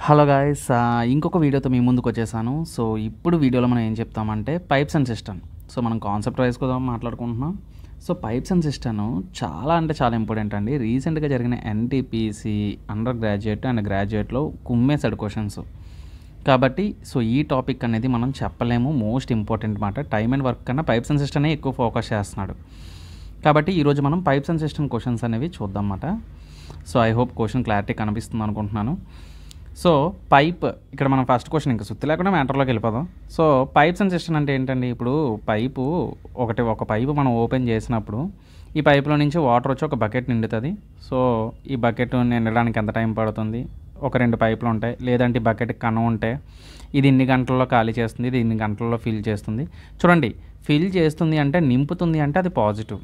Hello guys, ఇంకొక వీడియోతో మీ ముందుకు వచ్చేసాను. సో ఇప్పుడు వీడియోలో మనం ఏం చెప్తామంటే పైప్స్ అండ్ సిస్టమ్. సో మనం కాన్సెప్ట్ వైజ్ కూడా మాట్లాడుకుంటున్నాం. సో పైప్స్ అండ్ సిస్టమ్ చాలా అంటే చాలా ఇంపార్టెంట్ అండి. రీసెంట్గా జరిగిన ఎన్టీపీసీ అండర్ గ్రాడ్యుయేట్ అండ్ గ్రాడ్యుయేట్లో కుమ్మేసాడు క్వశ్చన్స్. కాబట్టి సో ఈ టాపిక్ అనేది మనం చెప్పలేము, మోస్ట్ ఇంపార్టెంట్ మాట. టైమ్ అండ్ వర్క్ కన్నా పైప్స్ అండ్ సిస్టమ్నే ఎక్కువ ఫోకస్ చేస్తున్నాడు. కాబట్టి ఈరోజు మనం పైప్స్ అండ్ సిస్టమ్ క్వశ్చన్స్ అనేవి చూద్దాం అన్నమాట. So I hope question clarity కనిపిస్తుంది అనుకుంటున్నాను. సో పైప్, ఇక్కడ మనం ఫస్ట్ క్వశ్చన్ ఇంకా సుత్తి లేకుండా మ్యాటర్లోకి వెళ్ళిపోదాం. సో పైప్స్ అండ్ సిస్టమ్ అంటే ఏంటండి? ఇప్పుడు పైపు ఒక పైపు మనం ఓపెన్ చేసినప్పుడు ఈ పైపులో నుంచి వాటర్ వచ్చి ఒక బకెట్ నిండుతుంది. సో ఈ బకెట్ నిండడానికి ఎంత టైం పడుతుంది? ఒక 2 పైపులు ఉంటాయి, లేదంటే ఈ బకెట్ కన్నం ఉంటే ఇది ఇన్ని గంటల్లో ఖాళీ చేస్తుంది, ఇది ఇన్ని గంటల్లో ఫిల్ చేస్తుంది. చూడండి, ఫిల్ చేస్తుంది అంటే నింపుతుంది అంటే అది పాజిటివ్,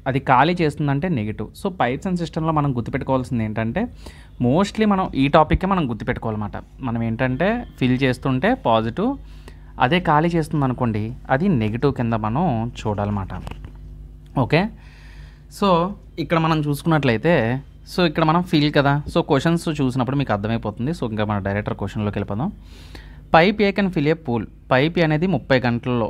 అది ఖాళీ చేస్తుందంటే నెగిటివ్. సో పైప్స్ అండ్ సిస్టంలో మనం గుర్తుపెట్టుకోవాల్సింది ఏంటంటే మోస్ట్లీ మనం ఈ టాపిక్కే మనం గుర్తుపెట్టుకోవాలన్నమాట. మనం ఏంటంటే ఫిల్ చేస్తుంటే పాజిటివ్, అదే ఖాళీ చేస్తుంది అనుకోండి అది నెగిటివ్ కింద మనం చూడాలన్నమాట. ఓకే, సో ఇక్కడ మనం చూసుకున్నట్లయితే సో ఇక్కడ మనం ఫిల్ కదా. సో క్వశ్చన్స్ చూసినప్పుడు మీకు అర్థమైపోతుంది. సో ఇంకా మన డైరెక్టర్ క్వశ్చన్లోకి వెళ్ళిపోదాం. Pipe A can fill A pool. Pipe అనేది 30 గంటల్లో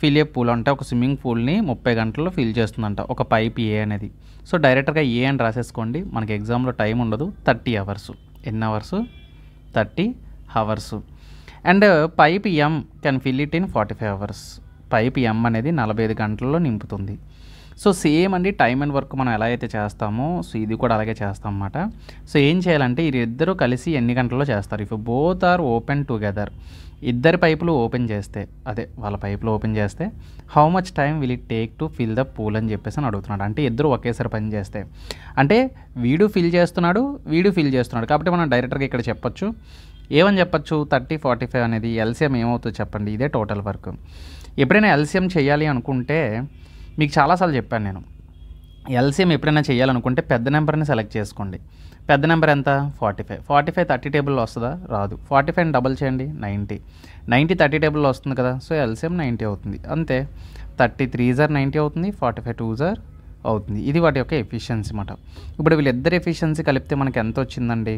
ఫిల్ ఏ పూల్ అంటే ఒక స్విమ్మింగ్ పూల్ని 30 గంటల్లో ఫిల్ చేస్తుందంట ఒక పైప్ ఏ అనేది. సో డైరెక్ట్గా ఏ అని రాసేసుకోండి, మనకి ఎగ్జామ్లో టైం ఉండదు. 30 అవర్స్. ఎన్ని hours? 30 hours. And pipe M can fill it in 45 hours. Pipe M అనేది 45 గంటల్లో నింపుతుంది. సో సేమ్ అండి, టైమ్ అండ్ వర్క్ మనం ఎలా అయితే చేస్తామో సో ఇది కూడా అలాగే చేస్తాం అన్నమాట. సో ఏం చేయాలంటే వీరిద్దరూ కలిసి ఎన్ని గంటల్లో చేస్తారు? If both are open together, ఇద్దరి పైపులు ఓపెన్ చేస్తే, అదే వాళ్ళ పైపులు ఓపెన్ చేస్తే how much time will it take to fill the pool అని చెప్పేసి అని అడుగుతున్నాడు. అంటే ఇద్దరు ఒకేసారి పని చేస్తే, అంటే వీడు ఫిల్ చేస్తున్నాడు, వీడు ఫిల్ చేస్తున్నాడు. కాబట్టి మనం డైరెక్ట్గా ఇక్కడ చెప్పొచ్చు, ఏమని చెప్పచ్చు? 30, 45 అనేది ఎల్సిఎం ఏమవుతుందో చెప్పండి. ఇదే టోటల్ వర్క్. ఎప్పుడైనా ఎల్సిఎం చేయాలి అనుకుంటే మీకు చాలాసార్లు చెప్పాను నేను, ఎల్సిఎం ఎప్పుడైనా చేయాలనుకుంటే పెద్ద నెంబర్ని సెలెక్ట్ చేసుకోండి. పెద్ద నెంబర్ ఎంత? 45. 45 30 టేబుల్లో వస్తుందా? రాదు. 45ని డబల్ చేయండి, 90. 90 30 టేబుల్లో వస్తుంది కదా. సో ఎల్సిఎం 90 అవుతుంది. అంతే. 33 90 అవుతుంది, 45 2 అవుతుంది. ఇది వాటి యొక్క ఎఫిషియన్సీ అన్నమాట. ఇప్పుడు వీళ్ళిద్దరు ఎఫిషియన్సీ కలిపితే మనకి ఎంత వచ్చిందండి?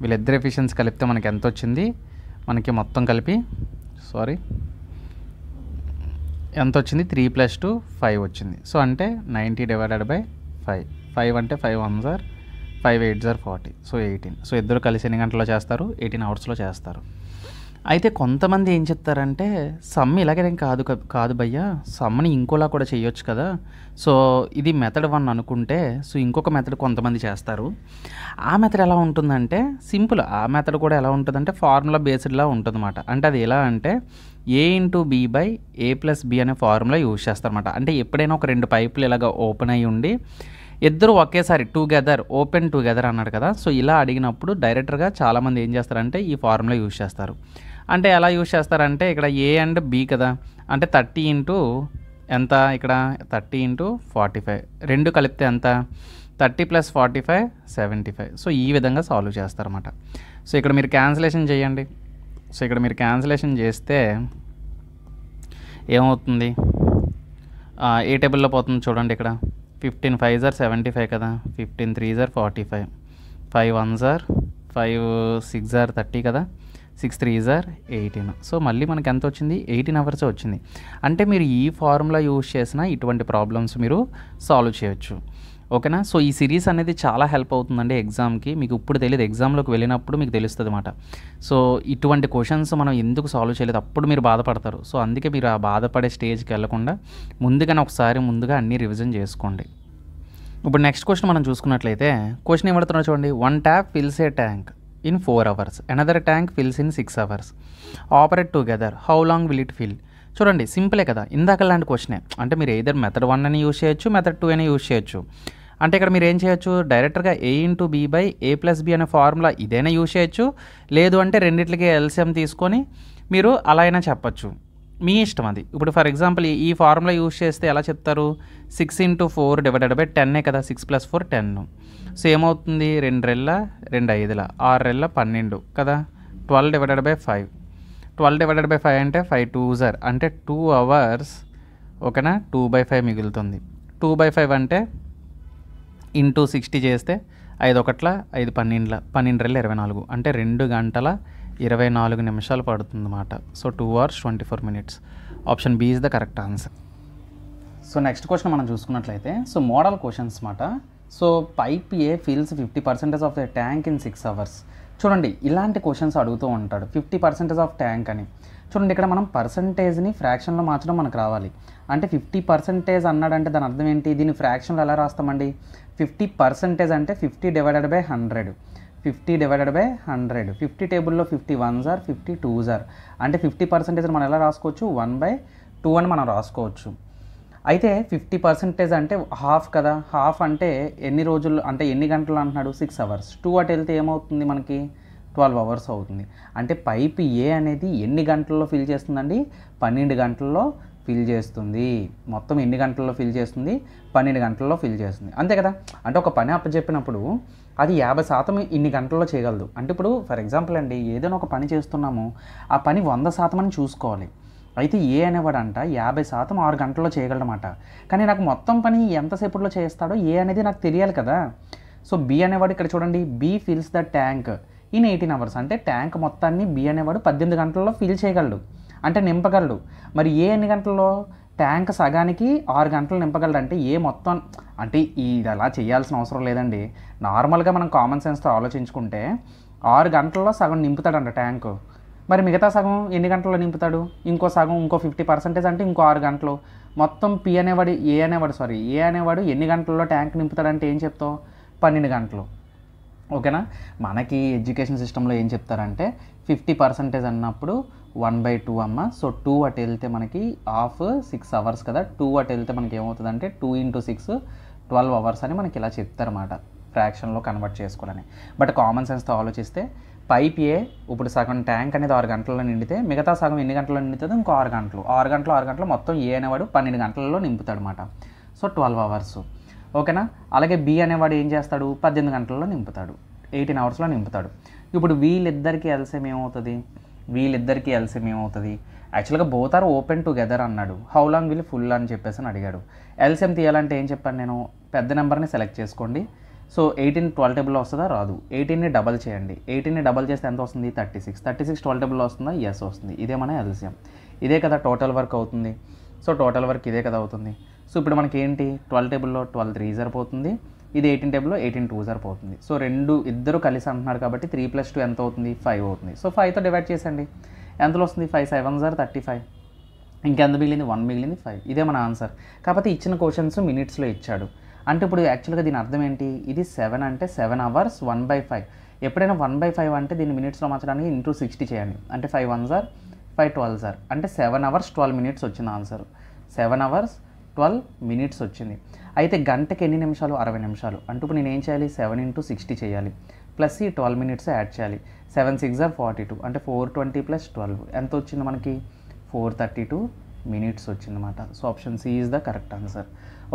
వీళ్ళిద్దరు ఎఫిషియన్సీ కలిపితే మనకి ఎంత వచ్చింది? మనకి మొత్తం కలిపి ఎంత వచ్చింది? 3 + 2 5 వచ్చింది. సో అంటే 90 / 5. 5 అంటే 5 1 5 8 40. సో 18. సో ఇద్దరు కలిసి ఎన్ని గంటల్లో చేస్తారు? 18 అవర్స్లో చేస్తారు. అయితే కొంతమంది ఏం చెప్తారంటే సమ్ ఇలాగే కాదు భయ్యా, సమ్ని ఇంకోలా కూడా చేయొచ్చు కదా. సో ఇది మెథడ్ 1 అనుకుంటే సో ఇంకొక మెథడ్ కొంతమంది చేస్తారు. ఆ మెథడ్ ఎలా ఉంటుందంటే సింపుల్. ఆ మెథడ్ కూడా ఎలా ఉంటుందంటే ఫార్ములా బేస్డ్లా ఉంటుందన్నమాట. అంటే అది ఎలా అంటే a × b / a + b అనే ఫార్ములా యూజ్ చేస్తారన్నమాట. అంటే ఎప్పుడైనా ఒక 2 పైపులు ఇలాగ ఓపెన్ అయ్యి ఉండి ఇద్దరు ఒకేసారి ఓపెన్ టుగెదర్ అన్నాడు కదా. సో ఇలా అడిగినప్పుడు డైరెక్టర్గా చాలామంది ఏం చేస్తారంటే ఈ ఫార్ములా యూజ్ చేస్తారు. అంటే ఎలా యూజ్ చేస్తారంటే ఇక్కడ ఏ అండ్ బి కదా, అంటే 30 × ఎంత? ఇక్కడ 30 × 45. 2 కలిపితే ఎంత? 30 + 45 75. సో ఈ విధంగా సాల్వ్ చేస్తారన్నమాట. సో ఇక్కడ మీరు క్యాన్సిలేషన్ చేయండి. సో ఇక్కడ మీరు క్యాన్సిలేషన్ చేస్తే ఏమవుతుంది? ఏ టేబుల్లో పోతుంది చూడండి. ఇక్కడ 15 5 75 కదా, 15 3 45, 5 1 5 6 30 కదా, 6 3 18. సో మళ్ళీ మనకి ఎంత వచ్చింది? 18 అవర్స్ వచ్చింది. అంటే మీరు ఈ ఫార్ములా యూజ్ చేసిన ఇటువంటి ప్రాబ్లమ్స్ మీరు సాల్వ్ చేయొచ్చు. ఓకేనా? సో ఈ సిరీస్ అనేది చాలా హెల్ప్ అవుతుందండి ఎగ్జామ్కి. మీకు ఇప్పుడు తెలియదు, ఎగ్జామ్లోకి వెళ్ళినప్పుడు మీకు తెలుస్తుంది అన్నమాట. సో ఇటువంటి క్వశ్చన్స్ మనం ఎందుకు సాల్వ్ చేయలేదు అప్పుడు మీరు బాధపడతారు. సో అందుకే మీరు ఆ బాధపడే స్టేజ్కి వెళ్ళకుండా ముందుగా అన్నీ రివిజన్ చేసుకోండి. ఇప్పుడు నెక్స్ట్ క్వశ్చన్ మనం చూసుకున్నట్లయితే క్వశ్చన్ ఏమడుతున్నారో చూడండి. 1 tap fills a tank in 4 hours, another tank fills in 6 hours. Operate together, how long will it fill? చూడండి, సింపులే కదా. ఇందాక లాంటి క్వశ్చనే. అంటే మీరు ఏదర్ మెథడ్ 1 అని యూజ్ చేయొచ్చు, మెథడ్ 2 అని యూజ్ చేయొచ్చు. అంటే ఇక్కడ మీరు ఏం చేయొచ్చు? డైరెక్ట్గా a × b / a + b అనే ఫార్ములా ఇదైనా యూజ్ చేయొచ్చు, లేదు అంటే రెండిట్లకి ఎల్సిఎం తీసుకొని మీరు అలా అయినా చెప్పచ్చు, మీ ఇష్టం అది. ఇప్పుడు ఫర్ ఎగ్జాంపుల్ ఈ ఫార్ములా యూజ్ చేస్తే ఎలా చెప్తారు? 6 × 4 / 10 కదా, 6 + 4 10. సో ఏమవుతుంది? 2 రెళ్ళ 2 5ల 6 రెళ్ళ 12 కదా, 12 / 5. 12 / 5 అంటే 5 2 అంటే 2 hours. ఓకేనా? 2/5 మిగులుతుంది. 2/5 అంటే ఇంటూ 60 చేస్తే 5 ఒకట్ల 5 12 12 24 అంటే 2 గంటల 24 నిమిషాలు పడుతుందన్నమాట. So 2 hours 24 minutes. Option B is the correct answer. So next question మనం చూసుకున్నట్లయితే సో మోడల్ క్వశ్చన్స్ మాట. So pipe A fills 50% of the tank in 6 hours. చూడండి ఇలాంటి క్వశ్చన్స్ అడుగుతూ ఉంటాడు 50% ఆఫ్ ట్యాంక్ అని. చూడండి ఇక్కడ మనం పర్సంటేజ్ని ఫ్రాక్షన్లో మార్చడం మనకు రావాలి. అంటే 50% అన్నాడంటే దాని అర్థం ఏంటి? దీన్ని ఫ్రాక్షన్లో ఎలా రాస్తామండి? 50% అంటే 50 divided by 100. 50 divided by 100. 50 టేబుల్లో 50 ones are 50 twos are. అంటే 50% మనం ఎలా రాసుకోవచ్చు? 1/2 అని మనం రాసుకోవచ్చు. అయితే 50% అంటే హాఫ్ కదా. హాఫ్ అంటే ఎన్ని రోజులు అంటే ఎన్ని గంటలు అంటున్నాడు? 6 hours. 2 అటు వెళ్తే ఏమవుతుంది మనకి? 12 hours అవుతుంది. అంటే పైప్ ఏ అనేది ఎన్ని గంటల్లో ఫిల్ చేస్తుందండి? 12 గంటల్లో ఫిల్ చేస్తుంది. మొత్తం ఎన్ని గంటల్లో ఫిల్ చేస్తుంది? 12 గంటల్లో ఫిల్ చేస్తుంది. అంతే కదా. అంటే ఒక పని అప్పచెప్పినప్పుడు అది 50% ఇన్ని గంటల్లో చేయగలదు. అంటే ఇప్పుడు ఫర్ ఎగ్జాంపుల్ అండి ఏదైనా ఒక పని చేస్తున్నాము, ఆ పని 100% అని చూసుకోవాలి. అయితే ఏ అనేవాడు అంట 50% 6 గంటల్లో చేయగలడమాట. కానీ నాకు మొత్తం పని ఎంతసేపట్లో చేస్తాడో ఏ అనేది నాకు తెలియాలి కదా. సో బి అనేవాడు ఇక్కడ చూడండి, B fills the tank in 18 hours. అంటే ట్యాంక్ మొత్తాన్ని బి అనేవాడు 18 గంటల్లో ఫిల్ చేయగలడు, అంటే నింపగలడు. మరి ఏ ఎన్ని గంటల్లో? ట్యాంక్ సగానికి 6 గంటలు నింపగలడు. అంటే ఏ మొత్తం అంటే ఇది అలా చేయాల్సిన అవసరం లేదండి. నార్మల్గా మనం కామన్ సెన్స్తో ఆలోచించుకుంటే 6 గంటల్లో సగం నింపుతాడంట ట్యాంకు. మరి మిగతా సగం ఎన్ని గంటల్లో నింపుతాడు? ఇంకో సగం ఇంకో 50% అంటే ఇంకో 6 గంటలు. మొత్తం ఏ అనేవాడు ఎన్ని గంటల్లో ట్యాంక్ నింపుతాడంటే ఏం చెప్తావు? 12 గంటలు. ఓకేనా. మనకి ఎడ్యుకేషన్ సిస్టంలో ఏం చెప్తారంటే 50% అన్నప్పుడు 1/2 అమ్మ. సో 2 అటు వెళ్తే మనకి హాఫ్ 6 hours కదా. 2 అటు వెళ్తే మనకి ఏమవుతుందంటే 2 × 6 12 hours అని మనకి ఇలా చెప్తారన్నమాట, ఫ్రాక్షన్లో కన్వర్ట్ చేసుకోవాలని. బట్ కామన్ సెన్స్తో ఆలోచిస్తే పైప్ ఏ ఇప్పుడు సగం ట్యాంక్ అనేది 6 గంటల్లో నిండితే మిగతా సగం ఎన్ని గంటల్లో నిండుతుందో ఇంకో 6 గంటలు. 6 గంటలు మొత్తం ఏ అనేవాడు 12 గంటలలో నింపుతాడు అనమాట. So 12 hours. ఓకేనా. అలాగే బి అనేవాడు ఏం చేస్తాడు? 18 గంటల్లో నింపుతాడు, 18 hours నింపుతాడు. ఇప్పుడు వీళ్ళిద్దరికీ ఎల్సిఎం ఏమవుతుంది? యాక్చువల్గా బోత్ ఆర్ ఓపెన్ టుగెదర్ అన్నాడు. హౌ లాంగ్ విల్ ఫుల్ అని చెప్పేసి అని అడిగాడు. ఎల్సిఎం తీయాలంటే ఏం చెప్పాను నేను? పెద్ద నెంబర్ని సెలెక్ట్ చేసుకోండి. సో 18 12 టేబుల్లో వస్తుందా? రాదు. 18ని డబల్ చేయండి. 18ని డబల్ చేస్తే ఎంత వస్తుంది? 36. 36 12 టేబుల్లో వస్తుందా? ఎస్ వస్తుంది. ఇదే మన ఎల్సిఎం. ఇదే కదా టోటల్ వర్క్ అవుతుంది. సో టోటల్ వర్క్ ఇదే కదా అవుతుంది. సో ఇప్పుడు మనకి ఏంటి? 12 టేబుల్లో 12 3 సరిపోతుంది. ఇది 18 టేబుల్లో 18 2 సరిపోతుంది. సో ఇద్దరు కలిసి అంటున్నారు కాబట్టి 3 + 2 ఎంత అవుతుంది? 5 అవుతుంది. సో 5తో డివైడ్ చేసండి. ఎంతలో వస్తుంది? 5 7 35. ఇంకెంత మిగిలింది? 1 మిగిలింది 5. ఇదే మన ఆన్సర్. కాకపోతే ఇచ్చిన క్వశ్చన్స్ మినిట్స్లో ఇచ్చాడు. అంటే ఇప్పుడు యాక్చువల్గా దీని అర్థం ఏంటి? ఇది 7 అంటే 7 hours 1/5. ఎప్పుడైనా 1/5 అంటే దీన్ని మినిట్స్లో మార్చడానికి ఇంటూ 60 చేయండి. అంటే 5 1s are 5 12s are అంటే 7 hours 12 minutes వచ్చింది ఆన్సర్. 7 hours 12 minutes వచ్చింది. అయితే గంటకి ఎన్ని నిమిషాలు? 60 నిమిషాలు. అంటే ఇప్పుడు నేను ఏం చేయాలి? 7 × 60 చేయాలి, ప్లస్ ఈ 12 minutes యాడ్ చేయాలి. 7 6 are 42 అంటే 420 + 12 ఎంత వచ్చింది మనకి? 432 minutes వచ్చిందన్నమాట. So option C is the correct answer.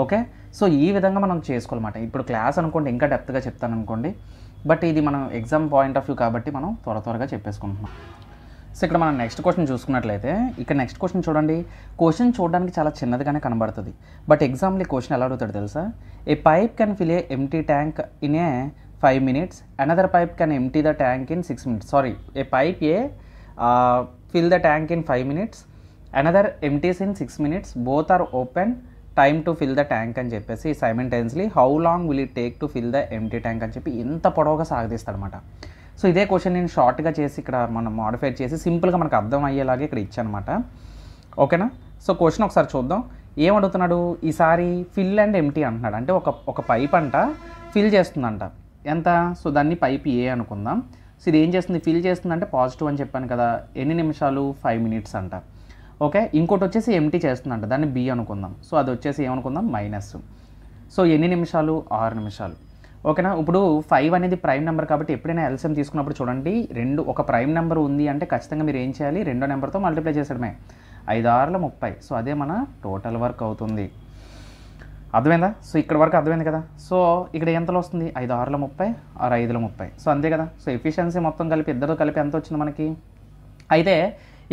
Okay. So ఈ విధంగా మనం చేసుకోవాలన్నమాట. ఇప్పుడు క్లాస్ అనుకోండి ఇంకా డెప్త్గా చెప్తాను అనుకోండి, బట్ ఇది మనం ఎగ్జామ్ పాయింట్ ఆఫ్ వ్యూ కాబట్టి మనం త్వరగా చెప్పేసుకుంటున్నాం. సో ఇక్కడ మనం నెక్స్ట్ క్వశ్చన్ చూసుకున్నట్లయితే ఇక్కడ నెక్స్ట్ క్వశ్చన్ చూడండి. క్వశ్చన్ చూడడానికి చాలా చిన్నదిగానే కనబడుతుంది, బట్ ఎగ్జామ్లో క్వశ్చన్ ఎలా అడుగుతాడు తెలుసా? A pipe can fill a empty tank in a 5 minutes, another pipe can empty the tank in 6 minutes. A pipe A fill the tank in 5 minutes, another empties in 6 minutes, both are open, time to fill the tank అని చెప్పేసి simultaneously how long will it take to fill the empty tank అని చెప్పి ఎంత పొడవుగా సాగదీస్తాడనమాట. So ఇదే question నేను షార్ట్గా చేసి ఇక్కడ మనం మోడిఫై చేసి సింపుల్గా మనకు అర్థం అయ్యేలాగే ఇక్కడ ఇచ్చానమాట. ఓకేనా. సో క్వశ్చన్ ఒకసారి చూద్దాం. ఏమడుగుతున్నాడు ఈసారి? ఫిల్ అండ్ ఎంప్టీ అంటున్నాడు. అంటే ఒక పైప్ అంట ఫిల్ చేస్తుందంట. ఎంత? సో దాన్ని పైప్ ఏ అనుకుందాం. సో ఇది ఏం చేస్తుంది? ఫిల్ చేస్తుందంటే పాజిటివ్ అని చెప్పాను కదా. ఎన్ని నిమిషాలు? 5 minutes అంట. ఓకే. ఇంకోటి వచ్చేసి ఎంప్టీ చేస్తుందంట, దాన్ని బి అనుకుందాం. సో అది వచ్చేసి ఏమనుకుందాం? మైనస్. సో ఎన్ని నిమిషాలు? 6 నిమిషాలు. ఓకేనా. ఇప్పుడు 5 అనేది ప్రైమ్ నెంబర్ కాబట్టి ఎప్పుడైనా ఎల్సిఎం తీసుకున్నప్పుడు చూడండి, ఒక ప్రైమ్ నెంబర్ ఉంది అంటే ఖచ్చితంగా మీరు ఏం చేయాలి? రెండో నెంబర్తో మల్టిప్లై చేసేయడమే. 5 6 30. సో అదే మన టోటల్ వర్క్ అవుతుంది. అర్థమైందా? సో ఇక్కడ వరకు అర్థమైంది కదా. సో ఇక్కడ ఎంతలో వస్తుంది? 5 6 30, 6 5 30. సో అంతే కదా. సో ఎఫిషియన్సీ మొత్తం కలిపి ఇద్దరు కలిపి ఎంత వచ్చింది మనకి? అయితే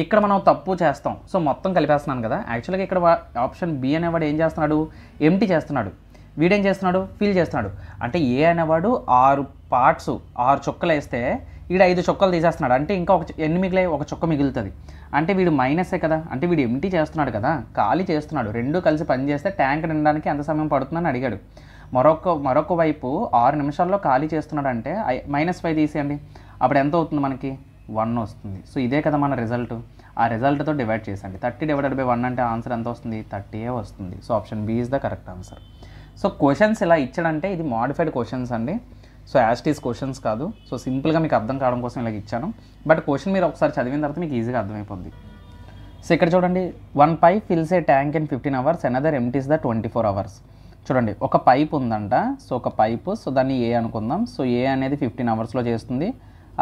ఇక్కడ మనం తప్పు చేస్తాం. సో మొత్తం కలిపేస్తున్నాను కదా. యాక్చువల్గా ఇక్కడ ఆప్షన్ బి అనేవాడు ఏం చేస్తున్నాడు? ఎంప్టీ చేస్తున్నాడు. వీడేం చేస్తున్నాడు, ఫిల్ చేస్తున్నాడు. అంటే ఏ అనేవాడు 6 పార్ట్స్ 6 చుక్కలు వేస్తే వీడు 5 చుక్కలు తీసేస్తున్నాడు. అంటే ఇంకా ఎన్ని మిగిలాయి, ఒక చుక్క మిగులుతుంది. అంటే వీడు మైనసే కదా, అంటే వీడు ఎంటీ చేస్తున్నాడు కదా, ఖాళీ చేస్తున్నాడు. రెండు కలిసి పని చేస్తే ట్యాంక్ నిండడానికి ఎంత సమయం పడుతుందని అడిగాడు. మరొక వైపు 6 నిమిషాల్లో ఖాళీ చేస్తున్నాడు. అంటే -5 తీసేయండి, అప్పుడు ఎంత అవుతుంది మనకి, 1 వస్తుంది. సో ఇదే కదా మన రిజల్ట్. ఆ రిజల్ట్తో డివైడ్ చేసండి. 30 / 1 అంటే ఆన్సర్ ఎంత వస్తుంది, 30 వస్తుంది. So option B is the correct answer. So questions ఇలా ఇచ్చాడంటే ఇది మోడిఫైడ్ క్వశ్చన్స్ అండి. సో యాస్టీస్ క్వశ్చన్స్ కాదు. సో సింపుల్గా మీకు అర్థం కావడం కోసం ఇలా ఇచ్చాను. బట్ క్వశ్చన్ మీరు ఒకసారి చదివిన తర్వాత మీకు ఈజీగా అర్థమైపోద్ది. సో ఇక్కడ చూడండి, 1 pipe fills a tank in 15 hours, another empties the 24 hours. చూడండి, ఒక పైప్ ఉందంట. సో ఒక పైపు, సో దాన్ని ఏ అనుకుందాం. సో ఏ అనేది 15 అవర్స్లో చేస్తుంది.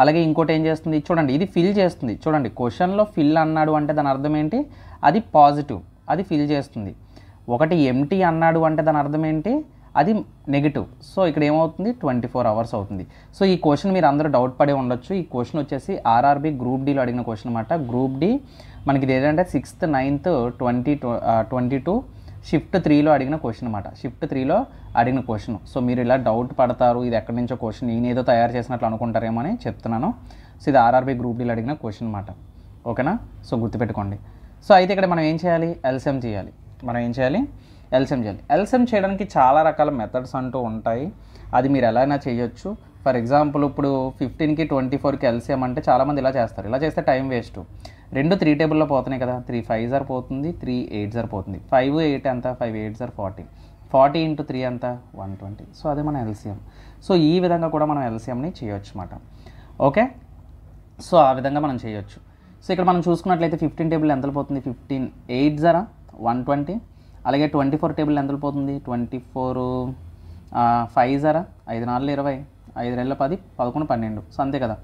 అలాగే ఇంకోటి ఏం చేస్తుంది చూడండి, ఇది ఫిల్ చేస్తుంది. చూడండి, క్వశ్చన్లో ఫిల్ అన్నాడు అంటే దాని అర్థం ఏంటి, అది పాజిటివ్, అది ఫిల్ చేస్తుంది. ఒకటి ఎంటీ అన్నాడు అంటే దాని అర్థం ఏంటి, అది నెగిటివ్. సో ఇక్కడ ఏమవుతుంది, 24 అవర్స్ అవుతుంది. సో ఈ క్వశ్చన్ మీరు అందరూ డౌట్ పడే ఉండొచ్చు. ఈ క్వశ్చన్ వచ్చేసి ఆర్ఆర్బి గ్రూప్ డీలో అడిగిన క్వశ్చన్ అనమాట. గ్రూప్ డి మనకి ఇది ఏంటంటే 6th 9th 2022 షిఫ్ట్ 3లో అడిగిన క్వశ్చన్ అనమాట. షిఫ్ట్ 3లో అడిగిన క్వశ్చన్. సో మీరు ఇలా డౌట్ పడతారు, ఇది ఎక్కడి నుంచో క్వశ్చన్ నేనేదో తయారు చేసినట్లు అనుకుంటారేమో అని చెప్తున్నాను. సో ఇది ఆర్ఆర్బి గ్రూప్ డీలో అడిగిన క్వశ్చన్ అనమాట. ఓకేనా, సో గుర్తుపెట్టుకోండి. సో అయితే ఇక్కడ మనం ఏం చేయాలి, ఎల్సిఎం చేయాలి. మనం ఏం చేయాలి, ఎల్సిఎం చేయాలి. ఎల్సిఎం చేయడానికి చాలా రకాల మెథడ్స్ అంటూ ఉంటాయి. అది మీరు ఎలా అయినా చేయొచ్చు. ఫర్ ఎగ్జాంపుల్ ఇప్పుడు 15కి 24కి ఎల్సిఎం అంటే చాలామంది ఇలా చేస్తారు. ఇలా చేస్తే టైం వేస్ట్. 2 3 టేబుల్లో పోతున్నాయి కదా, 3 5 సార్ పోతుంది, 3 8 సార్ పోతుంది. 5 8 ఎంత, 5 8 సార్ 40, 40 × 3 ఎంత, 120. సో అదే మన ఎల్సిఎం. సో ఈ విధంగా కూడా మనం ఎల్సిఎంని చేయొచ్చు అన్నమాట. ఓకే, సో ఆ విధంగా మనం చేయొచ్చు. సో ఇక్కడ మనం చూసుకున్నట్లయితే 15 టేబుల్ ఎంత పోతుంది, 15 8 జరా 120. అలాగే 24 టేబుల్ ఎంత పోతుంది, 24 5 జరా 5 4 20, 5 2 10, 11 12. సో అంతే కదా.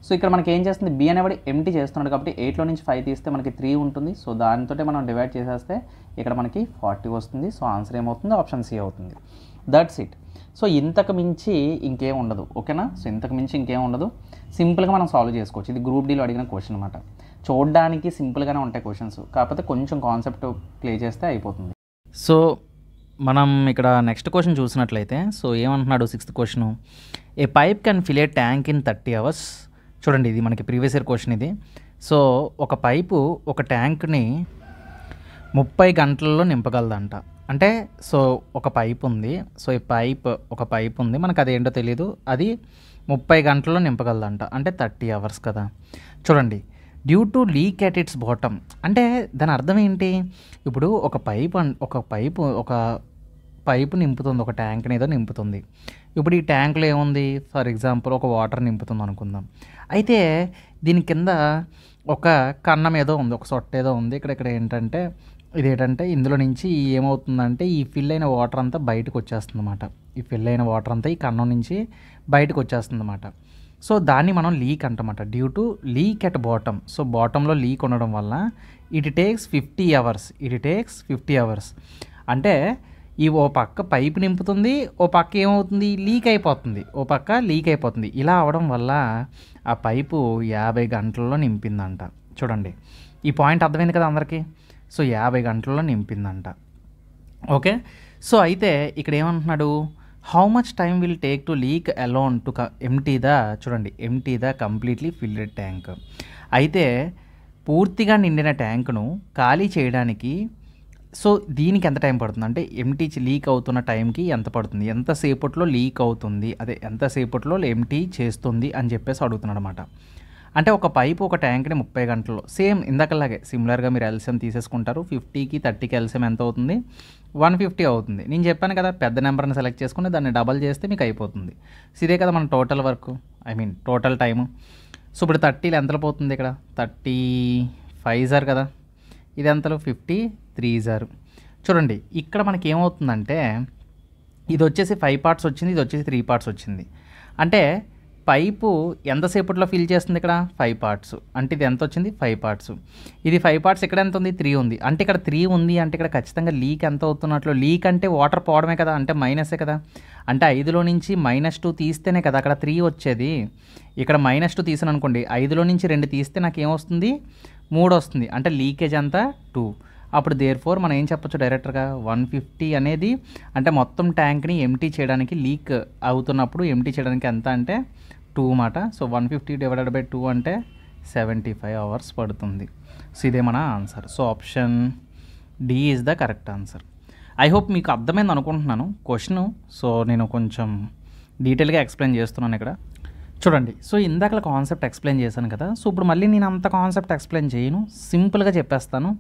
సో ఇక్కడ మనకి ఏం చేస్తుంది, బి అనేవాడు ఎంటీ చేస్తున్నాడు కాబట్టి 8లో నుంచి 5 తీస్తే మనకి 3 ఉంటుంది. సో దానితో మనం డివైడ్ చేసేస్తే ఇక్కడ మనకి 40 వస్తుంది. సో ఆన్సర్ ఏమవుతుంది, ఆప్షన్ సి అవుతుంది. That's it. సో ఇంతకు మించి ఇంకేం ఉండదు. ఓకేనా, సో ఇంతకు మించి ఇంకేం ఉండదు. సింపుల్గా మనం సాల్వ్ చేసుకోవచ్చు. ఇది గ్రూప్ డీలో అడిగిన క్వశ్చన్ అనమాట. చూడడానికి సింపుల్గానే ఉంటాయి క్వశ్చన్స్, కాకపోతే కొంచెం కాన్సెప్ట్ ప్లే చేస్తే అయిపోతుంది. సో మనం ఇక్కడ నెక్స్ట్ క్వశ్చన్ చూసినట్లయితే, సో ఏమంటున్నాడు 6th question, A pipe can fill a tank in 30 hours. చూడండి, ఇది మనకి ప్రీవియస్ ఇయర్ క్వశ్చన్ ఇది. సో ఒక పైపు ఒక ట్యాంక్ని 30 గంటల్లో నింపగలదంట. అంటే సో ఒక పైప్ ఉంది. సో ఈ ఒక పైప్ ఉంది, మనకు అది ఏంటో తెలియదు, అది 30 గంటల్లో నింపగలదంట. అంటే 30 hours కదా. చూడండి, due to leak at its bottom అంటే దాని అర్థం ఏంటి, ఇప్పుడు ఒక పైపు నింపుతుంది, ఒక ట్యాంక్ని ఏదో నింపుతుంది. ఇప్పుడు ఈ ట్యాంక్లో ఏముంది, ఫర్ ఎగ్జాంపుల్ ఒక వాటర్ నింపుతుంది అనుకుందాం. అయితే దీని కింద ఒక కన్నం ఏదో ఉంది, ఒక సొట్ట ఏదో ఉంది. ఇక్కడ ఏంటంటే ఇదేంటంటే ఇందులో నుంచి ఏమవుతుందంటే ఈ ఫిల్ అయిన వాటర్ అంతా బయటకు వచ్చేస్తుంది అన్నమాట. ఈ ఫిల్ అయిన వాటర్ అంతా ఈ కన్నం నుంచి బయటకు వచ్చేస్తుంది అన్నమాట. సో దాన్ని మనం లీక్ అంటమాట, due to leak at bottom. So బాటంలో లీక్ ఉండడం వల్ల ఇట్ టేక్స్ 50 hours. అంటే ఈ ఓ పక్క పైపు నింపుతుంది, ఓ పక్క ఏమవుతుంది, లీక్ అయిపోతుంది. ఇలా అవడం వల్ల ఆ పైపు 50 గంటల్లో నింపిందంట. చూడండి, ఈ పాయింట్ అర్థమైంది కదా అందరికీ. సో 50 గంటల్లో నింపిందంట. ఓకే, సో అయితే ఇక్కడ ఏమంటున్నాడు, how much time will take to leak alone to empty the completely field tank. అయితే పూర్తిగా నిండిన ట్యాంకును ఖాళీ చేయడానికి సో దీనికి ఎంత టైం పడుతుంది అంటే ఎంటీ లీక్ అవుతున్న టైంకి ఎంత పడుతుంది, ఎంతసేపట్లో లీక్ అవుతుంది, ఎంతసేపట్లో ఎంటీ చేస్తుంది అని చెప్పేసి అడుగుతున్నాడు అనమాట. అంటే ఒక పైపు ఒక ట్యాంక్ని 30 గంటల్లో, సేమ్ ఇందాకలాగే సిమిలర్గా మీరు ఎల్సిఎం తీసేసుకుంటారు. 50కి 30కి ఎల్సిఎం ఎంత అవుతుంది, 150 అవుతుంది. నేను చెప్పాను కదా, పెద్ద నెంబర్ని సెలెక్ట్ చేసుకుని దాన్ని డబల్ చేస్తే మీకు అయిపోతుంది. సో ఇదే కదా మన total work, total time. So ఇప్పుడు 30లో ఎంతలో పోతుంది, ఇక్కడ 35 జార్ కదా, ఇది ఎంతలో 53 జారు. చూడండి, ఇక్కడ మనకి ఏమవుతుందంటే ఇది వచ్చేసి 5 parts వచ్చింది, ఇది వచ్చేసి 3 parts వచ్చింది. అంటే పైపు ఎంతసేపట్లో ఫిల్ చేస్తుంది, ఇక్కడ 5 parts. అంటే ఇది ఎంత వచ్చింది, 5 parts. ఇది 5 parts, ఇక్కడ ఎంత ఉంది, 3 ఉంది. అంటే ఇక్కడ 3 ఉంది అంటే ఇక్కడ ఖచ్చితంగా లీక్ ఎంత అవుతున్నట్లు, లీక్ అంటే వాటర్ పోవడమే కదా, అంటే మైనసే కదా. అంటే 5లో నుంచి -2 తీస్తేనే కదా అక్కడ 3 వచ్చేది. ఇక్కడ -2 తీసాను అనుకోండి, 5లో నుంచి 2 తీస్తే నాకు ఏమొస్తుంది, 3 వస్తుంది. అంటే లీకేజ్ అంతా 2. అప్పుడు దేర్ఫోర్ మనం ఏం చెప్పొచ్చు డైరెక్ట్గా 150 అనేది అంటే మొత్తం ట్యాంక్ని ఎంటీ చేయడానికి లీక్ అవుతున్నప్పుడు ఎంటీ చేయడానికి ఎంత అంటే 2 మాట. సో 150 డివైడెడ్ బై 2 అంటే 75 అవర్స్ పడుతుంది. సో ఇదే మన answer. So option D is the correct answer. I hope మీకు అర్థమైంది అనుకుంటున్నాను క్వశ్చను. సో నేను కొంచెం డీటెయిల్గా ఎక్స్ప్లెయిన్ చేస్తున్నాను ఇక్కడ చూడండి. సో ఇందాక కాన్సెప్ట్ ఎక్స్ప్లెయిన్ చేశాను కదా. సో ఇప్పుడు మళ్ళీ నేను అంత కాన్సెప్ట్ ఎక్స్ప్లెయిన్ చేయను, సింపుల్గా చెప్పేస్తాను.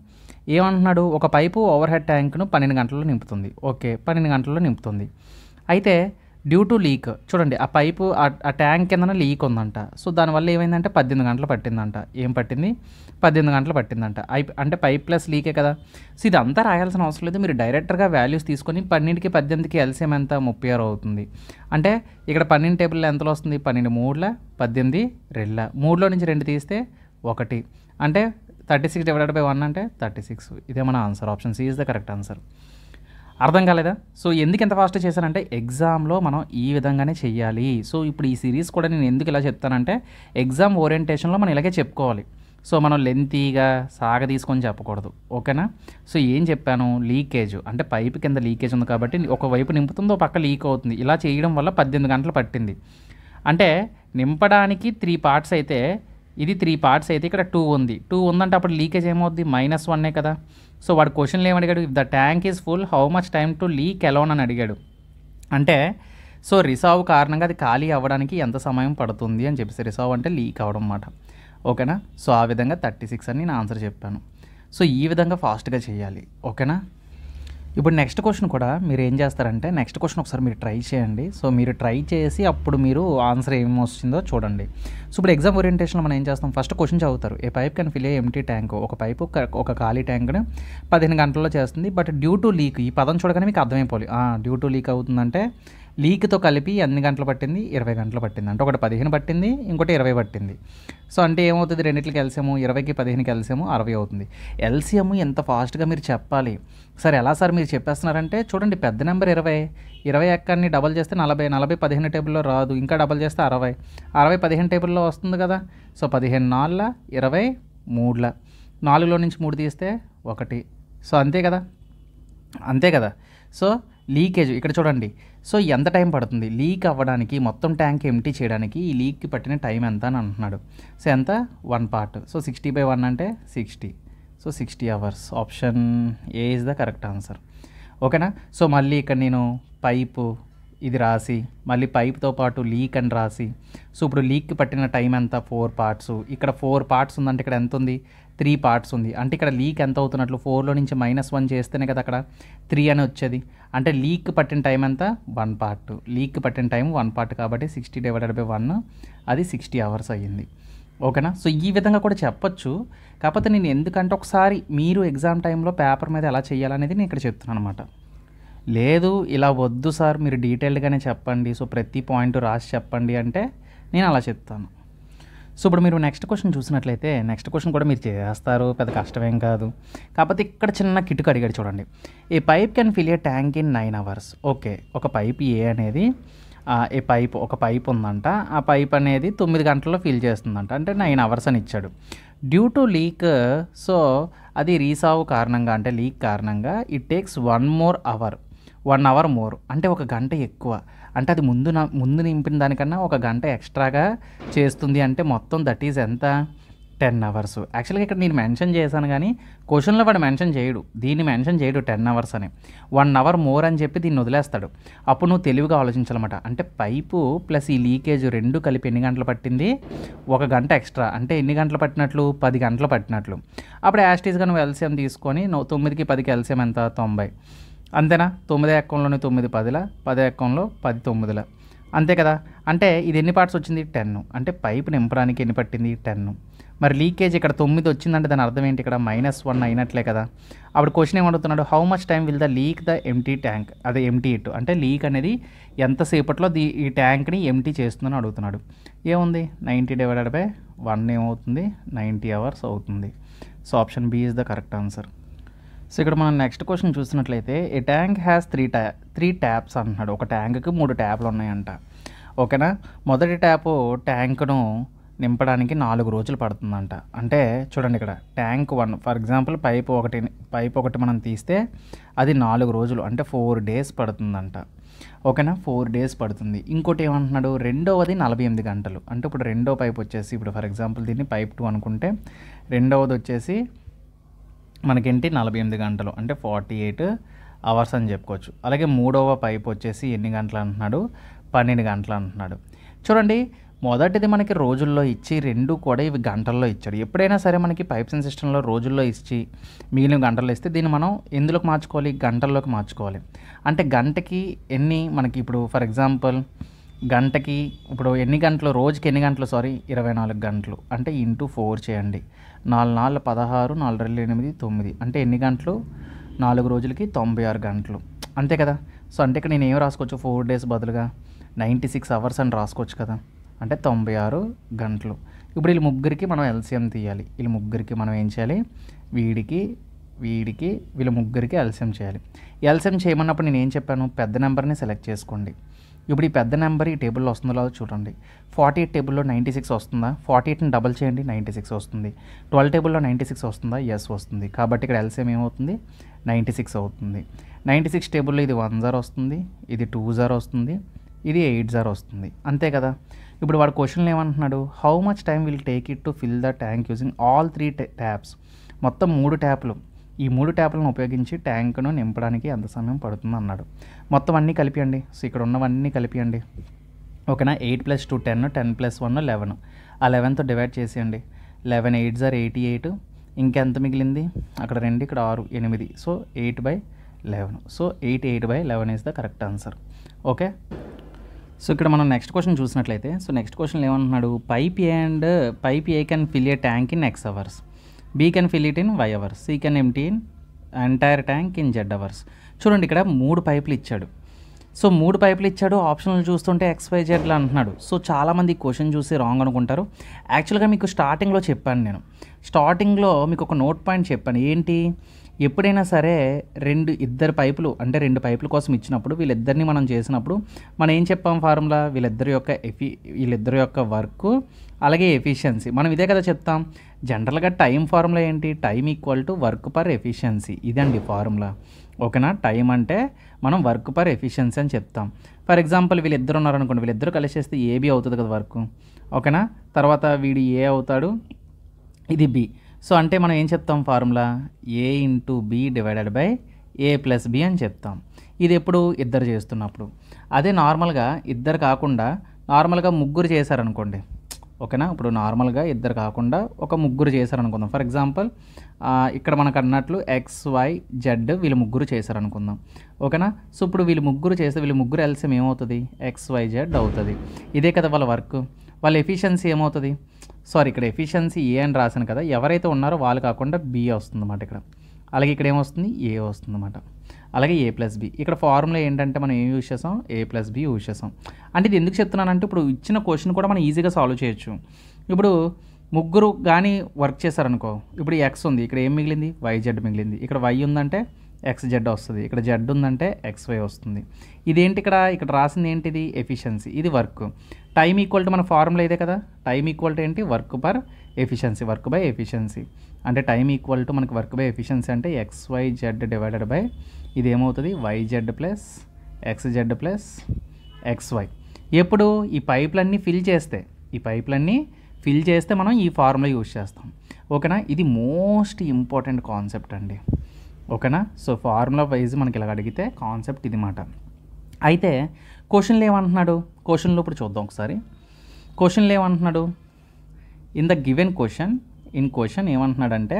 ఏమంటున్నాడు, ఒక పైపు ఓవర్ హెడ్ ట్యాంక్ను 12 గంటల్లో నింపుతుంది. ఓకే, 12 గంటల్లో నింపుతుంది. అయితే డ్యూ టు లీక్ చూడండి, ఆ పైపు ఆ ట్యాంక్ కిందన లీక్ ఉందంట. సో దానివల్ల ఏమైందంటే 18 గంటలు పట్టిందంట. ఏం పట్టింది? 18 గంటలు పట్టిందంట. అంటే పైప్ ప్లస్ లీకే కదా. సో ఇదంతా రాయాల్సిన అవసరం లేదు, మీరు డైరెక్ట్గా వాల్యూస్ తీసుకొని 12కి 18కి ఎల్సిఎం ఎంత 36 అవుతుంది. అంటే ఇక్కడ 12 టేబుల్లో ఎంతలో వస్తుంది? 12 3ల 18 2ల 3లో నుంచి 2 తీస్తే 1 అంటే 36 డివైడెడ్ బై 1 అంటే 36. ఇదే మన answer. Option C is the correct answer. అర్థం కాలేదా? సో ఎందుకు ఎంత ఫాస్ట్ చేశానంటే ఎగ్జామ్లో మనం ఈ విధంగానే చెయ్యాలి. సో ఇప్పుడు ఈ సిరీస్ కూడా నేను ఎందుకు ఇలా చెప్తానంటే ఎగ్జామ్ ఓరియంటేషన్లో మనం ఇలాగే చెప్పుకోవాలి. సో మనం లెంతీగా సాగ తీసుకొని చెప్పకూడదు. ఓకేనా? సో ఏం చెప్పాను, లీకేజ్ అంటే పైపు కింద లీకేజ్ ఉంది కాబట్టి ఒకవైపు నింపుతుంది, ఒక పక్క లీక్ అవుతుంది. ఇలా చేయడం వల్ల 18 గంటలు పట్టింది. అంటే నింపడానికి 3 పార్ట్స్ అయితే ఇది 3 పార్ట్స్ అయితే ఇక్కడ 2 ఉంది. 2 ఉందంటే అప్పుడు లీకేజ్ ఏమవుద్ది? -1 కదా. సో వాడు క్వశ్చన్లు ఏమి అడిగాడు? If the tank is full how much time to leak alone అని అడిగాడు. అంటే సో రిసావ్ కారణంగా అది ఖాళీ అవ్వడానికి ఎంత సమయం పడుతుంది అని చెప్పేసి, రిసావ్ అంటే లీక్ అవ్వడం అన్నమాట. ఓకేనా? సో ఆ విధంగా 36 అని నేను ఆన్సర్ చెప్పాను. సో ఈ విధంగా ఫాస్ట్గా చేయాలి. ఓకేనా? ఇప్పుడు నెక్స్ట్ క్వశ్చన్ కూడా మీరు ఏం చేస్తారంటే నెక్స్ట్ క్వశ్చన్ ఒకసారి మీరు ట్రై చేయండి. సో మీరు ట్రై చేసి అప్పుడు మీరు ఆన్సర్ ఏం వస్తుందో చూడండి. సో ఇప్పుడు ఎగ్జామ్ ఓరియంటేషన్లో మనం ఏం చేస్తాం, ఫస్ట్ క్వశ్చన్ చదువుతారు. A pipe can fill a empty tank, ఒక పైపు ఒక ఖాళీ ట్యాంక్ను 15 గంటల్లో చేస్తుంది. బట్ డ్యూ టు లీక్, ఈ పదం చూడగానే మీకు అర్థమైపోవాలి డ్యూ టు లీక్ అవుతుందంటే లీక్తో కలిపి ఎన్ని గంటలు పట్టింది? 20 గంటలు పట్టింది. అంటే ఒకటి 15 పట్టింది, ఇంకోటి 20 పట్టింది. సో అంటే ఏమవుతుంది, రెండింటికి ఎల్సిఎము 20కి 15కి ఎల్సిఎము 60 అవుతుంది. ఎల్సిఎము ఎంత ఫాస్ట్గా మీరు చెప్పాలి. సార్ ఎలా సార్ మీరు చెప్పేస్తున్నారంటే చూడండి, పెద్ద నెంబర్ 20 ఎక్కడిని డబల్ చేస్తే 40 15 టేబుల్లో రాదు, ఇంకా డబల్ చేస్తే 60 15 టేబుల్లో వస్తుంది కదా. సో 15 4ల 20 3ల 4లో నుంచి 3 తీస్తే 1. సో అంతే కదా. సో లీకేజ్ ఇక్కడ చూడండి. సో ఎంత టైం పడుతుంది లీక్ అవ్వడానికి, మొత్తం ట్యాంక్ ఎంటీ చేయడానికి ఈ లీక్కి పట్టిన టైం ఎంత అని అంటున్నాడు. సో ఎంత? 1 పార్ట్. సో 60/1 అంటే 60. So 60 hours. Option A is the correct answer. ఓకేనా? సో మళ్ళీ ఇక్కడ నేను పైపు ఇది రాసి, మళ్ళీ పైప్తో పాటు లీక్ అని రాసి, సో ఇప్పుడు లీక్కి పట్టిన టైం ఎంత? 4 పార్ట్స్. ఇక్కడ 4 పార్ట్స్ ఉందంటే ఇక్కడ ఎంత ఉంది? 3 పార్ట్స్ ఉంది. అంటే ఇక్కడ లీక్ ఎంత అవుతున్నట్లు? 4లో నుంచి -1 చేస్తేనే కదా అక్కడ 3 అని వచ్చేది. అంటే లీక్ పట్టిన టైం ఎంత? 1 పార్ట్. లీక్ పట్టిన టైం 1 పార్ట్ కాబట్టి 60 డివైడెడ్ బై 1 అది 60 అవర్స్ అయ్యింది. ఓకేనా? సో ఈ విధంగా కూడా చెప్పొచ్చు. కాకపోతే నేను ఎందుకంటే ఒకసారి మీరు ఎగ్జామ్ టైంలో పేపర్ మీద ఎలా చేయాలనేది నేను ఇక్కడ చెప్తున్నాను అనమాట. లేదు ఇలా వద్దు సార్ మీరు డీటెయిల్డ్గానే చెప్పండి, సో ప్రతి పాయింట్ రాసి చెప్పండి అంటే నేను అలా చెప్తాను. సో ఇప్పుడు మీరు నెక్స్ట్ క్వశ్చన్ చూసినట్లయితే నెక్స్ట్ క్వశ్చన్ కూడా మీరు చేస్తారు, పెద్ద కష్టమేం కాదు. కాకపోతే ఇక్కడ చిన్న కిటుకు అడిగాడు చూడండి. A pipe can fill a tank in 9 hours. Okay, ఒక పైప్ ఏ అనేది ఒక పైప్ ఉందంట. ఆ పైప్ అనేది 9 గంటల్లో ఫిల్ చేస్తుందంట. అంటే 9 అవర్స్ అని ఇచ్చాడు. డ్యూ టు లీక్, సో అది రీసావ్ కారణంగా అంటే లీక్ కారణంగా ఇట్ టేక్స్ 1 అవర్ మోర్ అంటే 1 గంట ఎక్కువ. అంటే అది ముందు నింపిన దానికన్నా 1 గంట ఎక్స్ట్రాగా చేస్తుంది. అంటే మొత్తం దట్ ఈజ్ ఎంత? 10 అవర్స్. యాక్చువల్గా ఇక్కడ నేను మెన్షన్ చేశాను కానీ క్వశ్చన్లో వాడు మెన్షన్ చేయడు, దీన్ని మెన్షన్ చేయడు 10 అవర్స్ అని. 1 అవర్ మోర్ అని చెప్పి దీన్ని వదిలేస్తాడు. అప్పుడు నువ్వు తెలివిగా ఆలోచించాలన్నమాట. అంటే పైపు ప్లస్ ఈ లీకేజ్ 2 కలిపి ఎన్ని గంటలు పట్టింది? 1 గంట ఎక్స్ట్రా. అంటే ఎన్ని గంటలు పట్టినట్లు? 10 గంటలు పట్టినట్లు. అప్పుడు యాస్టీస్గా నువ్వు ఎల్సిఎం తీసుకొని 9కి 10కి ఎల్సిఎం ఎంత? 90. అంతేనా? 9 ఎక్కంలోని 9 10ల, 10 ఎక్కంలో 10 9ల. అంతే కదా. అంటే ఇది ఎన్ని పార్ట్స్ వచ్చింది? 10. అంటే పైపు నింపడానికి ఎన్ని పట్టింది? 10. మరి లీకేజ్ ఇక్కడ 9 వచ్చిందంటే దాని అర్థం ఏంటి? ఇక్కడ -1 అయినట్లే కదా. అప్పుడు క్వశ్చన్ ఏమడుగుతున్నాడు, how much time will the leak the empty tank, అదే ఎంటీ ఇట్. అంటే లీక్ అనేది ఎంతసేపట్లో ఈ ట్యాంక్ని ఎంటీ చేస్తుందని అడుగుతున్నాడు. ఏముంది? 90 డివైడెడ్ బై 1 ఏమవుతుంది? 90 అవర్స్ అవుతుంది. So option B is the correct answer. So ఇక్కడ మనం నెక్స్ట్ క్వశ్చన్ చూసినట్లయితే ఏ ట్యాంక్ హ్యాస్ 3 ట్యాప్స్ అంటున్నాడు. ఒక ట్యాంక్కి 3 ట్యాప్లు ఉన్నాయంట. ఓకేనా? మొదటి ట్యాపు ట్యాంక్ను నింపడానికి 4 రోజులు పడుతుందంట. అంటే చూడండి ఇక్కడ ట్యాంక్ 1 ఫర్ ఎగ్జాంపుల్ పైప్ ఒకటి మనం తీస్తే అది 4 రోజులు అంటే 4 డేస్ పడుతుందంట. ఓకేనా, 4 డేస్ పడుతుంది. ఇంకోటి ఏమంటున్నాడు, రెండవది 48 గంటలు. అంటే ఇప్పుడు రెండో పైప్ వచ్చేసి ఇప్పుడు ఫర్ ఎగ్జాంపుల్ దీన్ని పైప్ 2 అనుకుంటే రెండవది వచ్చేసి మనకేంటి 48 గంటలు అంటే 48 అవర్స్ అని చెప్పుకోవచ్చు. అలాగే మూడవ పైప్ వచ్చేసి ఎన్ని గంటలు అంటున్నాడు, 12 గంటలు అంటున్నాడు. చూడండి, మొదటిది మనకి రోజుల్లో ఇచ్చి రెండు కూడా ఇవి గంటల్లో ఇచ్చాడు. ఎప్పుడైనా సరే మనకి పైప్స్ అండ్ సిస్టంలో రోజుల్లో ఇచ్చి మిగిలిన గంటల్లో ఇస్తే దీన్ని మనం ఎందులోకి మార్చుకోవాలి, గంటల్లోకి మార్చుకోవాలి. అంటే గంటకి ఎన్ని మనకి ఇప్పుడు ఫర్ ఎగ్జాంపుల్ గంటకి ఇప్పుడు ఎన్ని గంటలు, రోజుకి ఎన్ని గంటలు 24 గంటలు అంటే ఇంటూ 4 చేయండి. 4 4 16, 4 2 8 9 అంటే ఎన్ని గంటలు, 4 రోజులకి 96 గంటలు అంతే కదా. సో అంటే ఇక్కడ నేను ఏం రాసుకోవచ్చు, 4 డేస్ బదులుగా 96 అవర్స్ అని రాసుకోవచ్చు కదా, అంటే 96 గంటలు. ఇప్పుడు వీళ్ళ ముగ్గురికి మనం ఎల్సిఎం తీయాలి. వీళ్ళ ముగ్గురికి మనం ఏం చేయాలి, వీడికి వీళ్ళ ముగ్గురికి ఎల్సిఎం చేయాలి. ఎల్సిఎం చేయమన్నప్పుడు నేను ఏం చెప్పాను, పెద్ద నెంబర్ని సెలెక్ట్ చేసుకోండి. ఇప్పుడు ఈ పెద్ద నెంబర్ ఈ టేబుల్లో వస్తుందో లేదో చూడండి. 48 టేబుల్లో 96 వస్తుందా, 48ని డబల్ చేయండి 96 వస్తుంది. 12 టేబుల్లో 96 వస్తుందా, ఎస్ వస్తుంది. కాబట్టి ఇక్కడ ఎల్సిఎం ఏమవుతుంది, 96 అవుతుంది. 96 టేబుల్లో ఇది 1 0 వస్తుంది, ఇది 2 0 వస్తుంది, ఇది 8 0 వస్తుంది అంతే కదా. ఇప్పుడు వాడు క్వశ్చన్లు ఏమంటున్నాడు, how much time will take it to fill the tank using all 3 taps. మొత్తం 3 ట్యాప్లు, ఈ 3 ట్యాప్లను ఉపయోగించి ట్యాంకును నింపడానికి ఎంత సమయం పడుతుంది అన్నాడు. మొత్తం అన్నీ కలిపియండి. సో ఇక్కడ ఉన్నవన్నీ కలిపియండి. ఓకేనా, 8 + 2 10, 10 + 1 11. ఆ 11తో డివైడ్ చేసేయండి. 11 8 0 88. ఇంకెంత మిగిలింది, అక్కడ 2 ఇక్కడ 6 8. So 8/11. So 8/11 is the correct answer. Okay, so ఇక్కడ మనం నెక్స్ట్ క్వశ్చన్ చూసినట్లయితే, సో నెక్స్ట్ క్వశ్చన్ ఏమంటున్నాడు, pipe A can fill a tank in X hours, B can fill it in Y hours, C can empty in entire tank in Z hours. చూడండి ఇక్కడ 3 పైపులు ఇచ్చాడు. So 3 పైపులు ఇచ్చాడు, ఆప్షన్లు చూస్తుంటే XYZలు అంటున్నాడు. సో చాలామంది క్వశ్చన్ చూసి రాంగ్ అనుకుంటారు. యాక్చువల్గా మీకు స్టార్టింగ్లో చెప్పాను, నేను స్టార్టింగ్లో మీకు ఒక నోట్ పాయింట్ చెప్పాను. ఏంటి, ఎప్పుడైనా సరే ఇద్దరు పైపులు అంటే 2 పైపుల కోసం ఇచ్చినప్పుడు వీళ్ళిద్దరిని మనం చేసినప్పుడు మనం ఏం చెప్పాం ఫార్ములా, వీళ్ళిద్దరి యొక్క వర్క్ అలాగే ఎఫిషియన్సీ, మనం ఇదే కదా చెప్తాం. జనరల్గా టైం ఫార్ములా ఏంటి, time equal to work per efficiency, ఇదండి ఫార్ములా. ఓకేనా, టైం అంటే మనం వర్క్ పర్ ఎఫిషియన్సీ అని చెప్తాం. ఫర్ ఎగ్జాంపుల్ వీళ్ళిద్దరు ఉన్నారనుకోండి, వీళ్ళిద్దరు కలిసి చేస్తే ఏబి అవుతుంది కదా వర్క్. ఓకేనా, తర్వాత వీడి ఏ అవుతాడు, ఇది బి. సో అంటే మనం ఏం చెప్తాం formula, A × B / A + B అని చెప్తాం. ఇది ఎప్పుడు ఇద్దరు చేస్తున్నప్పుడు. అదే నార్మల్గా ఇద్దరు కాకుండా నార్మల్గా ముగ్గురు చేశారనుకోండి. ఓకేనా, ఇప్పుడు నార్మల్గా ఇద్దరు కాకుండా ఒక ముగ్గురు చేశారనుకుందాం. ఫర్ ఎగ్జాంపుల్ ఇక్కడ మనకు అన్నట్లు XYZ వీళ్ళు ముగ్గురు చేశారనుకుందాం. ఓకేనా, సో ఇప్పుడు వీళ్ళు ముగ్గురు చేస్తే వీళ్ళు ముగ్గురు ఎల్సిఎం ఏమవుతుంది, XYZ అవుతుంది. ఇదే కదా వాళ్ళ వర్క్. వాళ్ళ ఎఫిషియన్సీ ఏమవుతుంది, ఇక్కడ ఎఫిషియన్సీ ఏ అని రాశాను కదా, ఎవరైతే ఉన్నారో వాళ్ళు కాకుండా B వస్తుందన్నమాట ఇక్కడ. అలాగే ఇక్కడ ఏమొస్తుంది, A వస్తుందన్నమాట. అలాగే A + B. ఇక్కడ ఫార్ములా ఏంటంటే మనం ఏం యూజ్ చేసాం, A + B యూజ్ చేసాం. అంటే ఇది ఎందుకు చెప్తున్నానంటే ఇప్పుడు ఇచ్చిన క్వశ్చన్ కూడా మనం ఈజీగా సాల్వ్ చేయొచ్చు. ఇప్పుడు ముగ్గురు కానీ వర్క్ చేశారనుకో, ఇప్పుడు X ఉంది, ఇక్కడ ఏం మిగిలింది, YZ మిగిలింది. ఇక్కడ Y ఉందంటే XZ వస్తుంది, ఇక్కడ Z ఉందంటే XY వస్తుంది. ఇదేంటి, ఇక్కడ రాసింది ఏంటిది, ఎఫిషియన్సీ, ఇది వర్క్. టైం ఈక్వల్ టు మన ఫార్ములా ఇదే కదా, టైం ఈక్వల్ టు ఏంటి, work per efficiency, work by efficiency. అంటే టైం ఈక్వల్ టు మనకి వర్క్ బై ఎఫిషియన్సీ అంటే XYZ / ఇది ఏమవుతుంది, YZ + XZ + XY. ఎప్పుడు ఈ పైపులన్నీ ఫిల్ చేస్తే మనం ఈ ఫార్ములా యూజ్ చేస్తాం. ఓకేనా, ఇది మోస్ట్ ఇంపార్టెంట్ కాన్సెప్ట్ అండి. ఓకేనా, సో ఫార్ములా వైజ్ మనకి ఇలా అడిగితే కాన్సెప్ట్ ఇది మాట. అయితే క్వశ్చన్లు ఏమంటున్నాడు, క్వశ్చన్లో ఇప్పుడు చూద్దాం ఒకసారి. క్వశ్చన్లు ఏమంటున్నాడు, ఇన్ ద గివెన్ క్వశ్చన్ ఏమంటున్నాడంటే,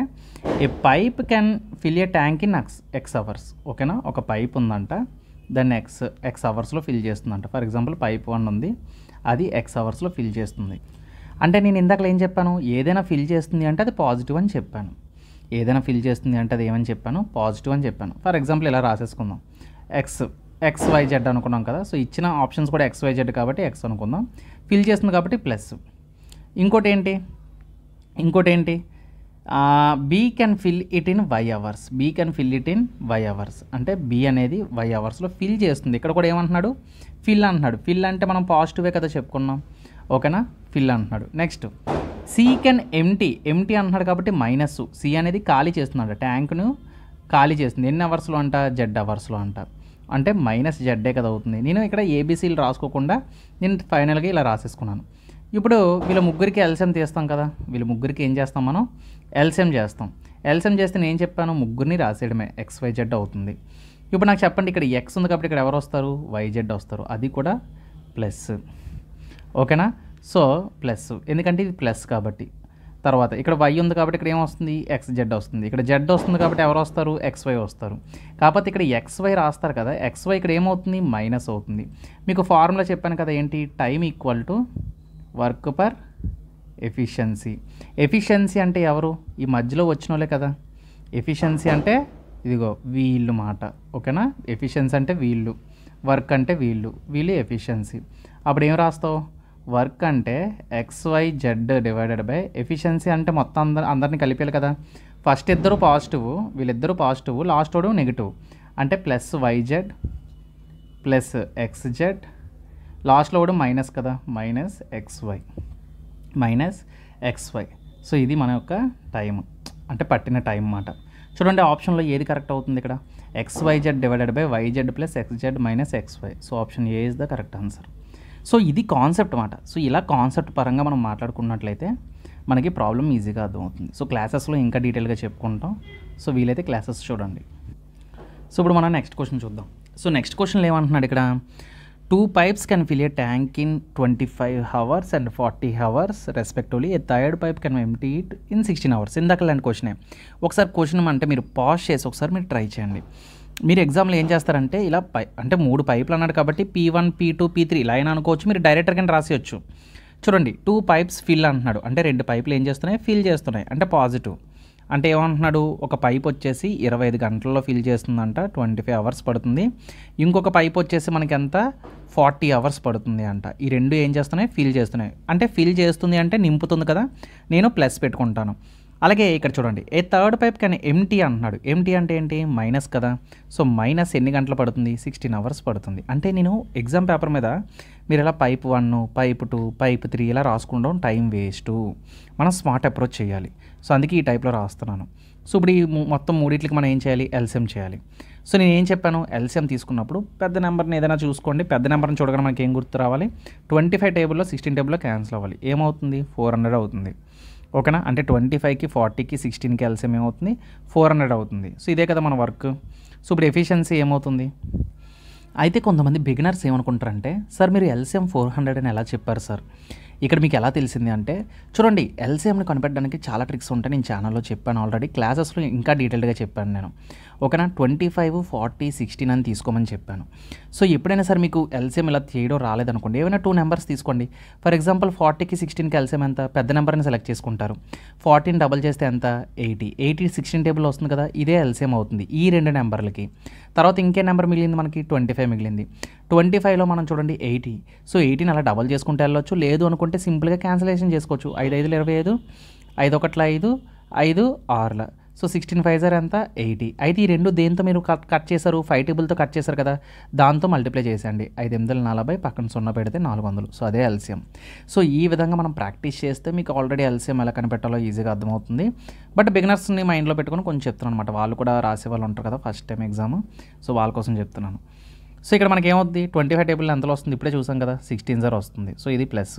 a pipe can fill a tank in X hours. ఓకేనా, ఒక పైప్ ఉందంట, దాన్ని X అవర్స్లో ఫిల్ చేస్తుందంట. ఫర్ ఎగ్జాంపుల్ పైప్ 1 ఉంది, అది X అవర్స్లో ఫిల్ చేస్తుంది. అంటే నేను ఇందాక ఏం చెప్పాను, ఏదైనా ఫిల్ చేస్తుంది అంటే అది పాజిటివ్ అని చెప్పాను. ఏదైనా ఫిల్ చేస్తుంది అంటే అది ఏమని చెప్పాను, పాజిటివ్ అని చెప్పాను. ఫర్ ఎగ్జాంపుల్ ఇలా రాసేసుకుందాం, XYZ అనుకున్నాం కదా. సో ఇచ్చిన ఆప్షన్స్ కూడా XYZ కాబట్టి X అనుకుందాం, ఫిల్ చేస్తుంది కాబట్టి ప్లస్. ఇంకోటి ఏంటి, B can fill it in Y hours. B can fill it in Y hours అంటే B అనేది Y అవర్స్లో ఫిల్ చేస్తుంది. ఇక్కడ కూడా ఏమంటున్నాడు, ఫిల్ అంటున్నాడు. ఫిల్ అంటే మనం పాజిటివే కదా చెప్పుకున్నాం. ఓకేనా, ఫిల్ అంటున్నాడు. నెక్స్ట్ సి కెన్ ఎంటీ అంటున్నాడు కాబట్టి మైనస్. సి అనేది ఖాళీ చేస్తున్నాడు, ట్యాంక్ను ఖాళీ చేస్తుంది. ఎన్ని అవర్స్లో అంట? జెడ్ అవర్స్లో అంట. అంటే మైనస్ జెడ్డే కదా అవుతుంది. నేను ఇక్కడ ఏబీసీలు రాసుకోకుండా నేను ఫైనల్గా ఇలా రాసేసుకున్నాను. ఇప్పుడు వీళ్ళ ముగ్గురికి ఎల్సిఎం తీస్తాం కదా. వీళ్ళ ముగ్గురికి ఏం చేస్తాం మనం? ఎల్సిఎం చేస్తాం. ఎల్సిఎం చేస్తే నేను చెప్పాను ముగ్గురిని రాసేయడమే, XYZ అవుతుంది. ఇప్పుడు నాకు చెప్పండి, ఇక్కడ ఎక్స్ ఉంది కాబట్టి ఇక్కడ ఎవరు వస్తారు? YZ వస్తారు. అది కూడా ప్లస్. ఓకేనా? సో ప్లస్, ఎందుకంటే ఇది ప్లస్ కాబట్టి. తర్వాత ఇక్కడ Y ఉంది కాబట్టి ఇక్కడ ఏమొస్తుంది? XZ వస్తుంది. ఇక్కడ Z వస్తుంది కాబట్టి ఎవరు వస్తారు? XY వస్తారు. కాకపోతే ఇక్కడ XY రాస్తారు కదా, XY ఇక్కడ ఏమవుతుంది? మైనస్ అవుతుంది. మీకు ఫార్ములా చెప్పాను కదా, ఏంటి? Time equal to work per efficiency. Efficiency అంటే ఎవరు? ఈ మధ్యలో వచ్చిన వాళ్ళే కదా. ఎఫిషియన్సీ అంటే ఇదిగో వీళ్ళు మాట. ఓకేనా? ఎఫిషియన్సీ అంటే వీళ్ళు, వర్క్ అంటే వీళ్ళు ఎఫిషియన్సీ. అప్పుడు ఏం రాస్తావు? వర్క్ అంటే XYZ డివైడెడ్ బై ఎఫిషియన్సీ అంటే మొత్తం అందరిని కలిపేయాలి కదా. ఫస్ట్ ఇద్దరు పాజిటివ్, వీళ్ళిద్దరూ పాజిటివ్, లాస్ట్ వాడు నెగిటివ్. అంటే ప్లస్ YZ ప్లస్ XZ, లాస్ట్లో వాడు మైనస్ కదా, మైనస్ XY. సో ఇది మన యొక్క టైం, అంటే పట్టిన టైం అన్నమాట. చూడండి ఆప్షన్లో ఏది కరెక్ట్ అవుతుంది? ఇక్కడ XYZ divided by YZ plus XZ minus XY. So option A is the correct answer. So ఇది కాన్సెప్ట్ అన్నమాట. సో ఇలా కాన్సెప్ట్ పరంగా మనం మాట్లాడుకున్నట్లయితే మనకి ప్రాబ్లం ఈజీగా అర్థమవుతుంది. సో క్లాసెస్లో ఇంకా డీటెయిల్గా చెప్పుకుంటాం. సో వీలైతే క్లాసెస్ చూడండి. సో ఇప్పుడు మనం నెక్స్ట్ క్వశ్చన్ చూద్దాం. సో నెక్స్ట్ క్వశ్చన్లో ఏమంటున్నాడు ఇక్కడ? 2 pipes can fill a tank in 25 hours and 40 hours respectively. A third pipe can empty it in 16 hours. ఇందాక లాంటి క్వశ్చనే. ఒకసారి క్వశ్చన్ అంటే మీరు పాజ్ చేసి ఒకసారి మీరు ట్రై చేయండి. మీరు ఎగ్జామ్లో ఏం చేస్తారంటే ఇలా అంటే 3 పైపులు అన్నాడు కాబట్టి P1 P2 P3 ఇలా అయినా అనుకోవచ్చు, మీరు డైరెక్ట్గా రాసేయచ్చు. చూడండి 2 pipes ఫిల్ అంటున్నాడు, అంటే 2 పైపులు ఏం చేస్తున్నాయి? ఫిల్ చేస్తున్నాయి, అంటే పాజిటివ్. అంటే ఏమంటున్నాడు? ఒక పైప్ వచ్చేసి 25 గంటల్లో ఫిల్ చేస్తుందంట, 25 అవర్స్ పడుతుంది. ఇంకొక పైప్ వచ్చేసి మనకి ఎంత? 40 అవర్స్ పడుతుంది అంట. ఈ రెండు ఏం చేస్తున్నాయి? ఫిల్ చేస్తున్నాయి. అంటే ఫిల్ చేస్తుంది అంటే నింపుతుంది కదా, నేను ప్లస్ పెట్టుకుంటాను. అలాగే ఇక్కడ చూడండి, ఏ థర్డ్ పైప్ కానీ ఎంటీ అంటున్నాడు. ఎంటీ అంటే ఏంటి? మైనస్ కదా. సో మైనస్ ఎన్ని గంటలు పడుతుంది? 16 అవర్స్ పడుతుంది. అంటే నేను ఎగ్జామ్ పేపర్ మీద మీరు ఇలా పైప్ 1, పైప్ 2, పైప్ 3 ఇలా రాసుకుంటాం, టైం వేస్ట్. మనం స్మార్ట్ అప్రోచ్ చేయాలి. సో అందుకే ఈ టైప్లో రాస్తున్నాను. సో ఇప్పుడు ఈ మొత్తం మూడింటికి మనం ఏం చేయాలి? ఎల్సిఎం చేయాలి. సో నేను ఏం చెప్పాను? ఎల్సిఎం తీసుకున్నప్పుడు పెద్ద నెంబర్ని ఏదైనా చూసుకోండి. పెద్ద నెంబర్ని చూడగానే మనకి ఏం గుర్తు రావాలి? 25 టేబుల్లో 16 టేబుల్లో క్యాన్సిల్ అవ్వాలి. ఏమవుతుంది? 400 అవుతుంది. ఓకేనా? అంటే 25కి 40కి 16కి ఎల్సిఎం ఏమవుతుంది? 400 అవుతుంది. సో ఇదే కదా మన వర్క్. సో ఇప్పుడు ఎఫిషియన్సీ ఏమవుతుంది? అయితే కొంతమంది బిగినర్స్ ఏమనుకుంటారంటే, సార్ మీరు ఎల్సిఎం 400 అని ఎలా చెప్పారు సార్? ఇక్కడ మీకు ఎలా తెలిసింది అంటే, చూడండి ఎల్సిఎంని కనిపెట్టడానికి చాలా ట్రిక్స్ ఉంటాయి. నేను ఛానల్లో చెప్పాను ఆల్రెడీ, క్లాసెస్లో ఇంకా డీటెయిల్గా చెప్పాను నేను. ఓకేనా? 25, 40, 16 అని తీసుకోమని చెప్పాను. సో ఎప్పుడైనా సరే మీకు ఎల్సిఎం ఇలా చేయడం రాలేదనుకోండి, ఏమైనా 2 నెంబర్స్ తీసుకోండి. ఫర్ ఎగ్జాంపుల్ 40కి 16కి ఎల్సిఎం ఎంత? పెద్ద నెంబర్ని సెలెక్ట్ చేసుకుంటారు. 40ని డబల్ చేస్తే ఎంత? 80. 80 16 టేబుల్ వస్తుంది కదా, ఇదే ఎల్సిఎం అవుతుంది ఈ 2 నెంబర్లకి. తర్వాత ఇంకే నెంబర్ మిగిలింది మనకి? 25 మిగిలింది. 25లో మనం చూడండి 80. సో 80ని అలా డబల్ చేసుకుంటే వెళ్ళొచ్చు, లేదు అనుకుంటే సింపుల్గా క్యాన్సిలేషన్ చేసుకోవచ్చు. 5 5 25, 5 1 5, 5 6. సో 16 5 ఎంత? 80. అయితే ఈ రెండు దేంతో మీరు కట్ చేశారు? 5 టేబుల్తో కట్ చేశారు కదా, దాంతో మల్టిప్లై చేసేయండి. 5 8 40, పక్కన 0 పెడితే 400. సో అదే ఎల్సిఎం. సో ఈ విధంగా మనం ప్రాక్టీస్ చేస్తే మీకు ఆల్రెడీ ఎల్సిఎం ఎలా కనిపెట్టాలో ఈజీగా అర్థమవుతుంది. బట్ బిగినర్స్ని మైండ్లో పెట్టుకొని కొంచెం చెప్తున్నాను అనమాట. వాళ్ళు కూడా రాసే వాళ్ళు ఉంటారు కదా ఫస్ట్ టైం ఎగ్జామ్, సో వాళ్ళ కోసం చెప్తున్నాను. సో ఇక్కడ మనకి ఏమవుతుంది? 25 టేబుల్లో ఎంతలో వస్తుంది? ఇప్పుడే చూసాం కదా, 16 0 వస్తుంది. సో ఇది ప్లస్.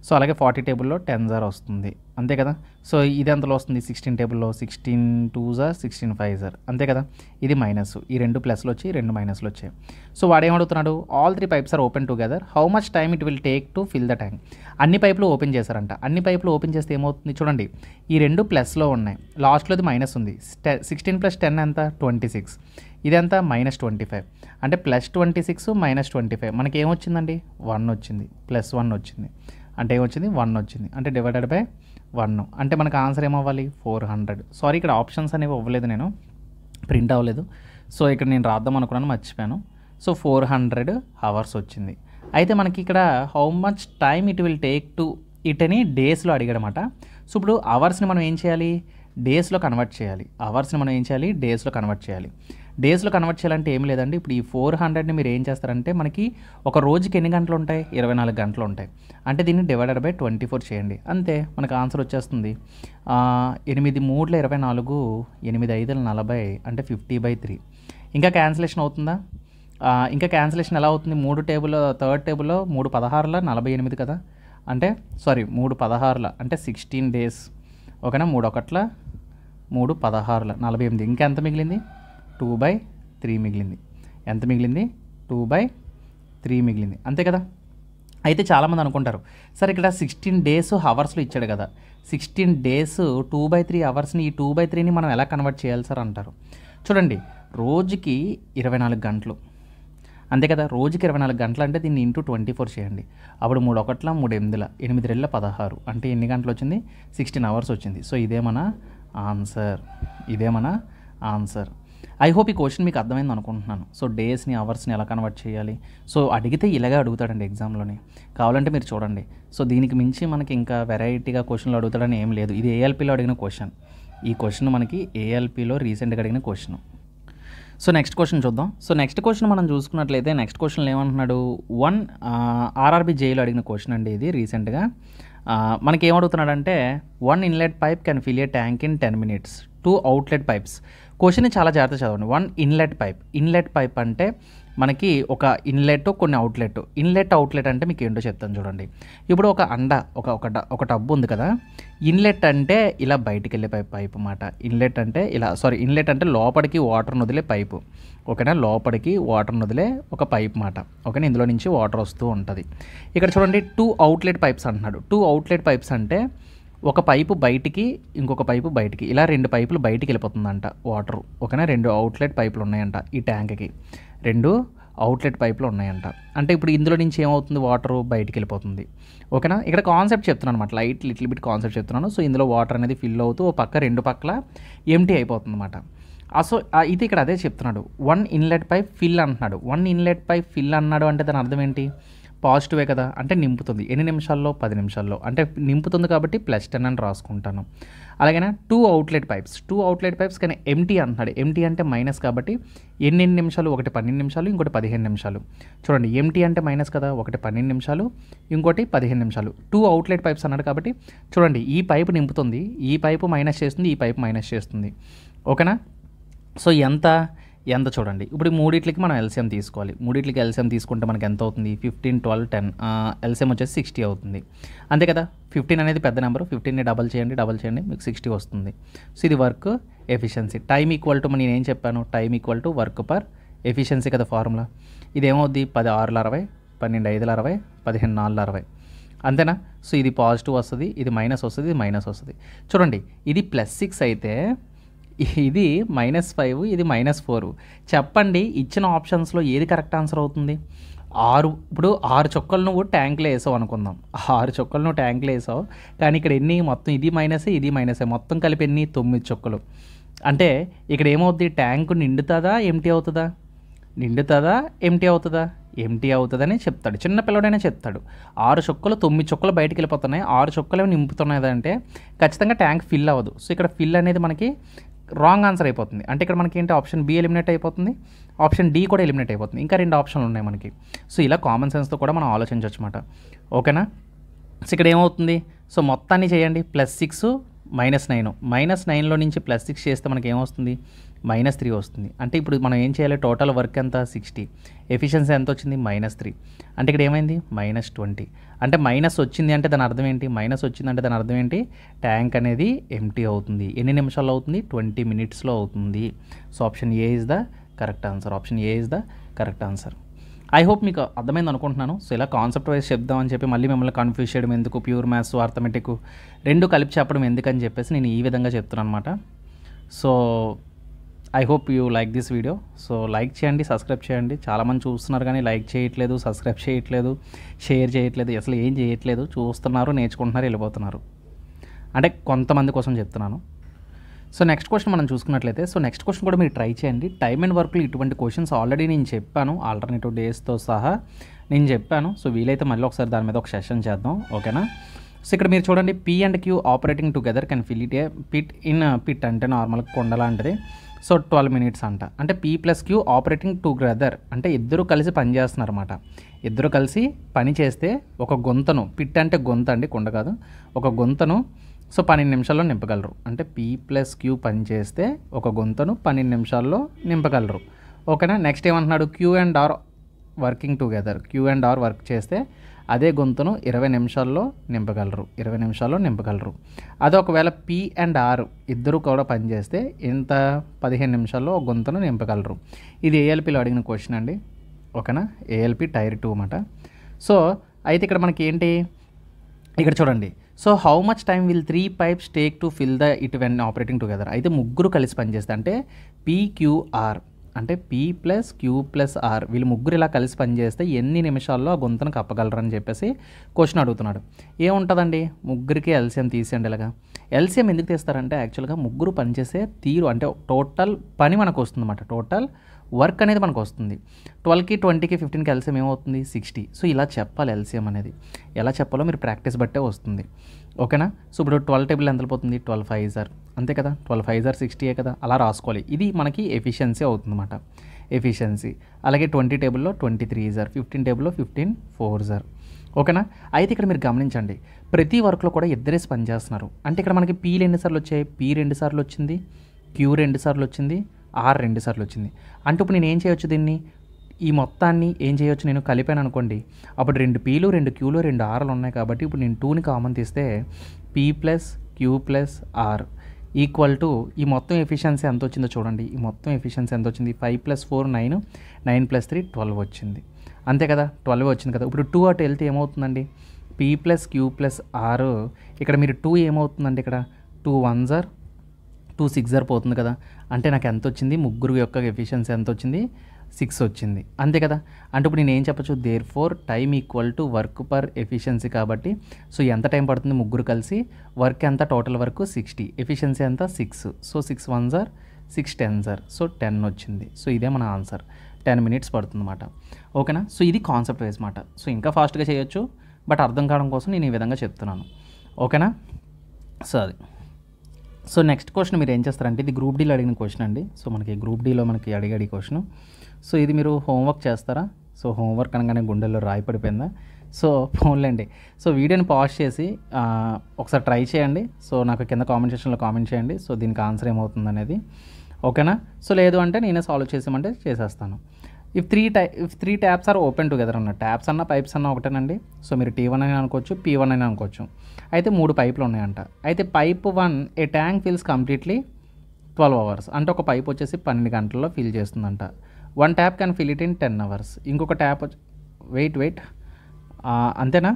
సో అలాగే 40 టేబుల్లో 10 0 వస్తుంది, అంతే కదా. సో ఇది ఎంతలో వస్తుంది? 16 టేబుల్లో 16 2 0, 16 5 0, అంతే కదా. ఇది మైనస్. ఈ 2 ప్లస్లు వచ్చి 2 మైనస్లు వచ్చాయి. సో వాడు ఏమడుగుతున్నాడు? All 3 pipes are open together, how much time it will take to fill the tank. అన్ని పైపులు ఓపెన్ చేశారంట. అన్ని పైపులు ఓపెన్ చేస్తే ఏమవుతుంది? చూడండి ఈ 2 ప్లస్లో ఉన్నాయి, లాస్ట్లోది మైనస్ ఉంది. 16 + 10 ఎంత? 26. ఇదంతా -25. అంటే +26 -25 మనకి ఏమొచ్చిందండి? 1 వచ్చింది. +1 వచ్చింది. అంటే ఏమొచ్చింది? 1 వచ్చింది. అంటే డివైడెడ్ బై 1. అంటే మనకు ఆన్సర్ ఏమవ్వాలి? 400. సారీ, ఇక్కడ ఆప్షన్స్ అనేవి ఇవ్వలేదు, నేను ప్రింట్ అవ్వలేదు. సో ఇక్కడ నేను రాద్దాం అనుకున్నాను, మర్చిపోయాను. సో 400 అవర్స్ వచ్చింది. అయితే మనకి ఇక్కడ how much time it will take to it అని డేస్లో అడిగాడనమాట. సో ఇప్పుడు అవర్స్ని మనం ఏం చేయాలి? డేస్లో కన్వర్ట్ చేయాలి. అవర్స్ని మనం ఏం చేయాలి? డేస్లో కన్వర్ట్ చేయాలి. డేస్లో కన్వర్ట్ చేయాలంటే ఏం లేదండి. ఇప్పుడు ఈ 400ని మీరు ఏం చేస్తారంటే మనకి ఒక రోజుకి ఎన్ని గంటలు ఉంటాయి? 24 గంటలు ఉంటాయి. అంటే దీన్ని డివైడెడ్ బై 24 చేయండి, అంతే మనకు ఆన్సర్ వచ్చేస్తుంది. 8 3 24, 8 5 40, అంటే 50/3. ఇంకా క్యాన్సిలేషన్ అవుతుందా? ఇంకా క్యాన్సిలేషన్ ఎలా అవుతుంది? 3 టేబుల్ థర్డ్ టేబుల్లో 3 16 48 కదా, అంటే 3 16 అంటే 16 డేస్, ఓకేనా. 3 1 3 16 48. ఇంకా ఎంత మిగిలింది? 2/3 మిగిలింది. ఎంత మిగిలింది? 2/3 మిగిలింది, అంతే కదా. అయితే చాలామంది అనుకుంటారు, సరే ఇక్కడ 16 డేస్ హవర్స్లో ఇచ్చాడు కదా, 16 డేస్ 2/3 అవర్స్ని, ఈ 2/3ని మనం ఎలా కన్వర్ట్ చేయాలి సార్ అంటారు. చూడండి, రోజుకి 24 గంటలు, అంతే కదా. రోజుకి 24 గంటలు అంటే దీన్ని ఇంటూ 24 చేయండి. అప్పుడు 3 1 3 8 8 2 16, అంటే ఎన్ని గంటలు వచ్చింది? 16 అవర్స్ వచ్చింది. సో ఇదే మన ఆన్సర్, ఇదే మన ఆన్సర్. ఐ హోప్ ఈ క్వశ్చన్ మీకు అర్థమైంది అనుకుంటున్నాను. సో డేస్ని అవర్స్ని ఎలా కన్వర్ట్ చేయాలి, సో అడిగితే ఇలాగే అడుగుతాడండి ఎగ్జామ్లోని. కావాలంటే మీరు చూడండి. సో దీనికి మించి మనకి ఇంకా వెరైటీగా క్వశ్చన్లు అడుగుతాడని ఏం లేదు. ఇది ఏఎల్పీలో అడిగిన క్వశ్చన్. ఈ క్వశ్చన్ మనకి ఏఎల్పీలో రీసెంట్గా అడిగిన క్వశ్చన్. సో నెక్స్ట్ క్వశ్చన్ చూద్దాం. సో నెక్స్ట్ క్వశ్చన్ మనం చూసుకున్నట్లయితే నెక్స్ట్ క్వశ్చన్లో ఏమంటున్నాడు? ఆర్ఆర్బీ జేఈలో అడిగిన క్వశ్చన్ అండి ఇది రీసెంట్గా. మనకి ఏమడుగుతున్నాడంటే 1 inlet pipe can fill a tank in 10 minutes, 2 outlet pipes. క్వశ్చన్ని చాలా జాగ్రత్త చదవండి. 1 ఇన్లెట్ పైప్. ఇన్లెట్ పైప్ అంటే మనకి ఒక ఇన్లెట్ కొన్ని అవుట్లెట్. ఇన్లెట్ అవుట్లెట్ అంటే మీకు ఏంటో చెప్తాను చూడండి. ఇప్పుడు ఒక అండ ఒక టబ్బు ఉంది కదా. ఇన్లెట్ అంటే ఇలా బయటికి వెళ్ళే పైప్ అన్నమాట. ఇన్లెట్ అంటే ఇలా, ఇన్లెట్ అంటే లోపలికి వాటర్ని వదిలే పైపు, ఓకేనా. లోపలికి వాటర్ని వదిలే ఒక పైప్ మాట, ఓకేనా. ఇందులో నుంచి వాటర్ వస్తూ ఉంటుంది. ఇక్కడ చూడండి 2 అవుట్లెట్ పైప్స్ అంటున్నాడు. 2 అవుట్లెట్ పైప్స్ అంటే ఒక పైపు బయటికి, ఇంకొక పైపు బయటికి, ఇలా 2 పైపులు బయటికి వెళ్ళిపోతుందంట వాటర్, ఓకేనా. 2 అవుట్లెట్ పైపులు ఉన్నాయంట ఈ ట్యాంక్కి, 2 అవుట్లెట్ పైపులు ఉన్నాయంట. అంటే ఇప్పుడు ఇందులో నుంచి ఏమవుతుంది? వాటర్ బయటికి వెళ్ళిపోతుంది, ఓకేనా. ఇక్కడ కాన్సెప్ట్ చెప్తున్నాను అనమాట, లిటిల్ బిట్ కాన్సెప్ట్ చెప్తున్నాను. సో ఇందులో వాటర్ అనేది ఫిల్ అవుతూ ఒక పక్క 2 పక్కల ఎంటీ అయిపోతుంది అనమాట. సో ఇది ఇక్కడ అదే చెప్తున్నాడు. 1 ఇన్లెట్ పైప్ ఫిల్ అంటున్నాడు. 1 ఇన్లెట్ పైప్ ఫిల్ అన్నాడు అంటే దాని అర్థం ఏంటి? పాజిటివే కదా, అంటే నింపుతుంది. ఎన్ని నిమిషాల్లో? 10 నిమిషాల్లో, అంటే నింపుతుంది కాబట్టి +10 అని రాసుకుంటాను. అలాగైనా 2 అవుట్లెట్ పైప్స్. 2 అవుట్లెట్ పైప్స్ కానీ ఎంటీ అంటున్నాడు. ఎంటీ అంటే మైనస్ కాబట్టి ఎన్ని నిమిషాలు? ఒకటి 12 నిమిషాలు, ఇంకోటి 15 నిమిషాలు. చూడండి, ఎంటీ అంటే మైనస్ కదా, ఒకటి 12 నిమిషాలు, ఇంకోటి 15 నిమిషాలు. 2 అవుట్లెట్ పైప్స్ అన్నాడు కాబట్టి చూడండి, ఈ పైపు నింపుతుంది, ఈ పైపు మైనస్ చేస్తుంది, ఈ పైపు మైనస్ చేస్తుంది, ఓకేనా. సో ఎంత చూడండి. ఇప్పుడు మూడిట్లకి మనం ఎల్సిఎం తీసుకోవాలి. మూడిట్లకి ఎల్సిఎం తీసుకుంటే మనకి ఎంత అవుతుంది? 15 12 10, ఎల్సిఎం వచ్చేసి 60 అవుతుంది, అంతే కదా. 15 అనేది పెద్ద నెంబర్, 15ని డబల్ చేయండి మీకు 60 వస్తుంది. సో ఇది work efficiency. Time equal to నేను ఏం చెప్పాను? Time equal to work per efficiency కదా ఫార్ములా. ఇది ఏమవుద్ది? 10 6 60, 12 5 60, 15 4 60, అంతేనా. సో ఇది పాజిటివ్ వస్తుంది, ఇది మైనస్ వస్తుంది, ఇది మైనస్ వస్తుంది. చూడండి, ఇది +6 అయితే ఇది -5, ఇది -4. చెప్పండి, ఇచ్చిన ఆప్షన్స్లో ఏది కరెక్ట్ ఆన్సర్ అవుతుంది? 6. ఇప్పుడు 6 చుక్కలు నువ్వు ట్యాంక్లో వేసావు అనుకుందాం. 6 చుక్కలు నువ్వు ట్యాంక్లో వేసావు, కానీ ఇక్కడ ఎన్ని? మొత్తం ఇది మైనసే, ఇది మైనసే, మొత్తం కలిపి ఎన్ని? 9 చుక్కలు. అంటే ఇక్కడ ఏమవుద్ది? ట్యాంకు నిండుతుందా ఎంటీ అవుతుందా? నిండుతుందా ఎంటీ అవుతుందా? ఎంటీ అవుతుందని చెప్తాడు, చిన్న పిల్లడైనా చెప్తాడు. 6 చుక్కలు 9 చుక్కలు బయటికి వెళ్ళిపోతున్నాయి, 6 చుక్కలు నింపుతున్నాయి అంటే ఖచ్చితంగా ట్యాంక్ ఫిల్ అవ్వదు. సో ఇక్కడ ఫిల్ అనేది మనకి రాంగ్ ఆన్సర్ అయిపోతుంది. అంటే ఇక్కడ మనకి ఏంటి? ఆప్షన్ బి ఎలిమినేట్ అయిపోతుంది, ఆప్షన్ డి కూడా ఎలిమినేట్ అయిపోతుంది. ఇంకా 2 ఆప్షన్లు ఉన్నాయి మనకి. సో ఇలా కామన్ సెన్స్తో కూడా మనం ఆలోచించవచ్చు అన్నమాట, ఓకేనా. సో ఇక్కడ ఏమవుతుంది? సో మొత్తాన్ని చేయండి. +6 -9, -9లో నుంచి +6 చేస్తే మనకి ఏమొస్తుంది? -3 వస్తుంది. అంటే ఇప్పుడు మనం ఏం చేయాలి? టోటల్ వర్క్ ఎంత? 60. ఎఫిషియన్సీ ఎంత వచ్చింది? -3. అంటే ఇక్కడ ఏమైంది? -20. అంటే మైనస్ వచ్చింది అంటే దాని అర్థం ఏంటి? మైనస్ వచ్చిందంటే దాని అర్థం ఏంటి? ట్యాంక్ అనేది ఎంటీ అవుతుంది. ఎన్ని నిమిషాల్లో అవుతుంది? 20 minutesలో అవుతుంది. So option A is the correct answer. Option A is the correct answer. I hope మీకు అర్థమైంది అనుకుంటున్నాను. సో ఇలా కాన్సెప్ట్ వైజ్ చెప్దామని చెప్పి మళ్ళీ మిమ్మల్ని కన్ఫ్యూజ్ చేయడం ఎందుకు? ప్యూర్ మ్యాథ్స్, అర్థమెటిక్ 2 కలిపి చెప్పడం ఎందుకని చెప్పేసి నేను ఈ విధంగా చెప్తున్నాను అనమాట. So I hope you like this video. So like చేయండి, సబ్స్క్రైబ్ చేయండి. చాలామంది చూస్తున్నారు కానీ లైక్ చేయట్లేదు, సబ్స్క్రైబ్ చేయట్లేదు, షేర్ చేయట్లేదు, అసలు ఏం చేయట్లేదు. చూస్తున్నారు, నేర్చుకుంటున్నారు, వెళ్ళిపోతున్నారు. అంటే కొంతమంది కోసం చెప్తున్నాను. సో నెక్స్ట్ క్వశ్చన్ మనం చూసుకున్నట్లయితే, సో నెక్స్ట్ క్వశ్చన్ కూడా మీరు ట్రై చేయండి. టైమ్ అండ్ వర్క్లో ఇటువంటి క్వశ్చన్స్ ఆల్రెడీ నేను చెప్పాను, ఆల్టర్నేటివ్ డేస్తో సహా నేను చెప్పాను. సో వీలైతే మళ్ళీ ఒకసారి దాని మీద ఒక సెషన్ చేద్దాం, ఓకేనా. సో ఇక్కడ మీరు చూడండి, P and Q operating together can fill it a pit in pit అంటే నార్మల్ కొండ లాంటిది. సో 12 మినిట్స్ అంట. అంటే P plus Q operating together అంటే ఇద్దరు కలిసి పని చేస్తున్నారు అనమాట. ఇద్దరు కలిసి పని చేస్తే ఒక గుంతను, పిట్ అంటే గుంత అండి, కుండ కాదు, ఒక గుంతను సో 12 నిమిషాల్లో నింపగలరు. అంటే పీ ప్లస్ క్యూ పని చేస్తే ఒక గుంతను 12 నిమిషాల్లో నింపగలరు. ఓకేనా. నెక్స్ట్ ఏమంటున్నాడు, Q and R working together. Q and R work చేస్తే అదే గొంతును 20 నిమిషాల్లో నింపగలరు. 20 నిమిషాల్లో నింపగలరు. అదే ఒకవేళ పీ అండ్ ఆర్ ఇద్దరు కూడా పనిచేస్తే ఇంత 15 నిమిషాల్లో ఒక గొంతును నింపగలరు. ఇది ఏఎల్పిలో అడిగిన క్వశ్చన్ అండి. ఓకేనా. ఏఎల్పి టైర్ 2 అన్నమాట. సో అయితే ఇక్కడ మనకి ఏంటి, ఇక్కడ చూడండి. So how much time will 3 pipes take to fill the it when operating together. అయితే ముగ్గురు కలిసి పనిచేస్తే అంటే పీక్యూఆర్ అంటే P plus Q plus R వీళ్ళు ముగ్గురు ఇలా కలిసి పనిచేస్తే ఎన్ని నిమిషాల్లో ఆ గొంతును కప్పగలరు అని చెప్పేసి క్వశ్చన్ అడుగుతున్నాడు. ఏముంటుందండి, ముగ్గురికి ఎల్సిఎం తీసేయండి. ఇలాగా ఎల్సిఎం ఎందుకు తీస్తారంటే యాక్చువల్గా ముగ్గురు పనిచేసే తీరు అంటే టోటల్ పని మనకు వస్తుంది అన్నమాట. టోటల్ వర్క్ అనేది మనకు వస్తుంది. 12కి 20కి 15కి ఎల్సిఎం ఏమవుతుంది, 60. సో ఇలా చెప్పాలి ఎల్సిఎం అనేది. ఎలా చెప్పాలో మీరు ప్రాక్టీస్ బట్టే వస్తుంది. ఓకేనా. సో ఇప్పుడు 12 టేబుల్ ఎంత పోతుంది, 12 5 సార్ అంతే కదా, 12 5 సార్ 60 కదా, అలా రాసుకోవాలి. ఇది మనకి ఎఫిషియన్సీ అవుతుందన్నమాట. ఎఫిషియన్సీ. అలాగే 20 టేబుల్లో 23 సార్, 15 టేబుల్లో 15 4 సార్. ఓకేనా. అయితే ఇక్కడ మీరు గమనించండి, ప్రతి వర్క్లో కూడా ఇద్దరేసి పని చేస్తున్నారు. అంటే ఇక్కడ మనకి పీలు ఎన్నిసార్లు వచ్చాయి, పీ 2 సార్లు వచ్చింది, క్యూ 2 సార్లు వచ్చింది, ఆర్ 2 సార్లు వచ్చింది. అంటే ఇప్పుడు నేను ఏం చేయొచ్చు, దీన్ని ఈ మొత్తాన్ని ఏం చేయొచ్చు, నేను కలిపాను అనుకోండి, అప్పుడు 2 పీలు 2 క్యూలు 2 ఆర్లు ఉన్నాయి కాబట్టి ఇప్పుడు నేను 2ని కామన్ తీస్తే P plus Q plus R equal to ఈ మొత్తం ఎఫిషియన్సీ ఎంత వచ్చిందో చూడండి. ఈ మొత్తం ఎఫిషియన్సీ ఎంత వచ్చింది, 5 + 4 9, 9 + 3 12 వచ్చింది. అంతే కదా, 12 వచ్చింది కదా. ఇప్పుడు 2 అటు వెళ్తే ఏమవుతుందండి, P plus Q plus R. ఇక్కడ మీరు 2 ఏమవుతుందండి, ఇక్కడ 2 1 జార్ 2 6 జార్ పోతుంది కదా. అంటే నాకు ఎంత వచ్చింది, ముగ్గురు యొక్క ఎఫిషియన్సీ ఎంత వచ్చింది, 6 వచ్చింది. అంతే కదా. అంటే ఇప్పుడు నేను ఏం చెప్పచ్చు, therefore time equal to work per efficiency. కాబట్టి సో ఎంత టైం పడుతుంది ముగ్గురు కలిసి, వర్క్ ఎంత, టోటల్ వర్క్ 60, ఎఫిషియన్సీ ఎంత 6. సో 6 1 జార్ 6 10 జార్, సో 10 వచ్చింది. సో ఇదే మన ఆన్సర్. 10 మినిట్స్ పడుతుంది అన్నమాట. ఓకేనా. సో ఇది కాన్సెప్ట్ వైజ్ మాట. సో ఇంకా ఫాస్ట్గా చేయొచ్చు, బట్ అర్థం కావడం కోసం నేను ఈ విధంగా చెప్తున్నాను. ఓకేనా. సో అది. సో నెక్స్ట్ క్వశ్చన్ మీరు ఏం చేస్తారంటే, ఇది గ్రూప్ డీలో అడిగిన క్వశ్చన్ అండి. సో మనకి గ్రూప్ డీలో మనకి అడిగాడు క్వశ్చన్. సో ఇది మీరు హోంవర్క్ చేస్తారా, సో హోంవర్క్ అనగానే గుండెల్లో రాయి పడిపోయిందా, సో ఫోన్లేండి. సో వీడియోని పాజ్ చేసి ఒకసారి ట్రై చేయండి. సో నాకు కింద కామెంట్ సెక్షన్లో కామెంట్ చేయండి, సో దీనికి ఆన్సర్ ఏమవుతుంది అనేది. ఓకేనా. సో లేదు అంటే నేనే సాల్వ్ చేసామంటే చేసేస్తాను. If three taps are open together అన్న, ట్యాప్స్ అన్న పైప్స్ అన్న ఒకటేనండి. సో మీరు T1 అని అనుకోవచ్చు, P1 అని అనుకోవచ్చు. అయితే 3 పైపులు ఉన్నాయంట. అయితే pipe 1 a tank fills completely 12 hours. అంటే ఒక పైప్ వచ్చేసి 12 గంటల్లో ఫిల్ చేస్తుందంట. 1 tap can fill it in 10 hours. ఇంకొక ట్యాప్ వెయిట్ అంతేనా.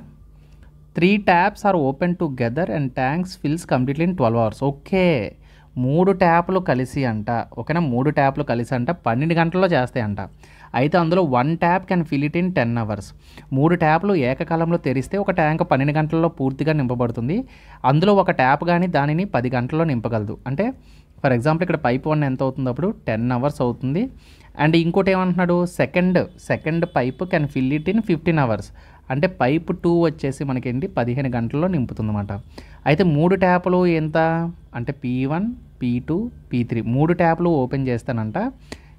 3 taps are open together and tanks fills completely in 12 hours. Okay, 3 ట్యాపులు కలిసి అంట. ఓకేనా, 3 ట్యాపులు కలిసి అంట 12 గంటల్లో చేస్తాయంట. అయితే అందులో 1 tap can fill it in 10 hours. 3 ట్యాప్లు ఏకకాలంలో తెరిస్తే ఒక ట్యాంక్ 12 గంటల్లో పూర్తిగా నింపబడుతుంది. అందులో ఒక ట్యాప్ కానీ దానిని 10 గంటల్లో నింపగలదు. అంటే ఫర్ ఎగ్జాంపుల్ ఇక్కడ పైప్ 1 ఎంత అవుతుంది, అప్పుడు 10 అవర్స్ అవుతుంది. అండ్ ఇంకోటి ఏమంటున్నాడు, second pipe can fill it in 15 hours. అంటే పైప్ 2 వచ్చేసి మనకేంటి 15 గంటల్లో నింపుతుంది అన్నమాట. అయితే 3 ట్యాపులు ఎంత అంటే P1 P2 P3 3 ట్యాపులు ఓపెన్ చేస్తానంట.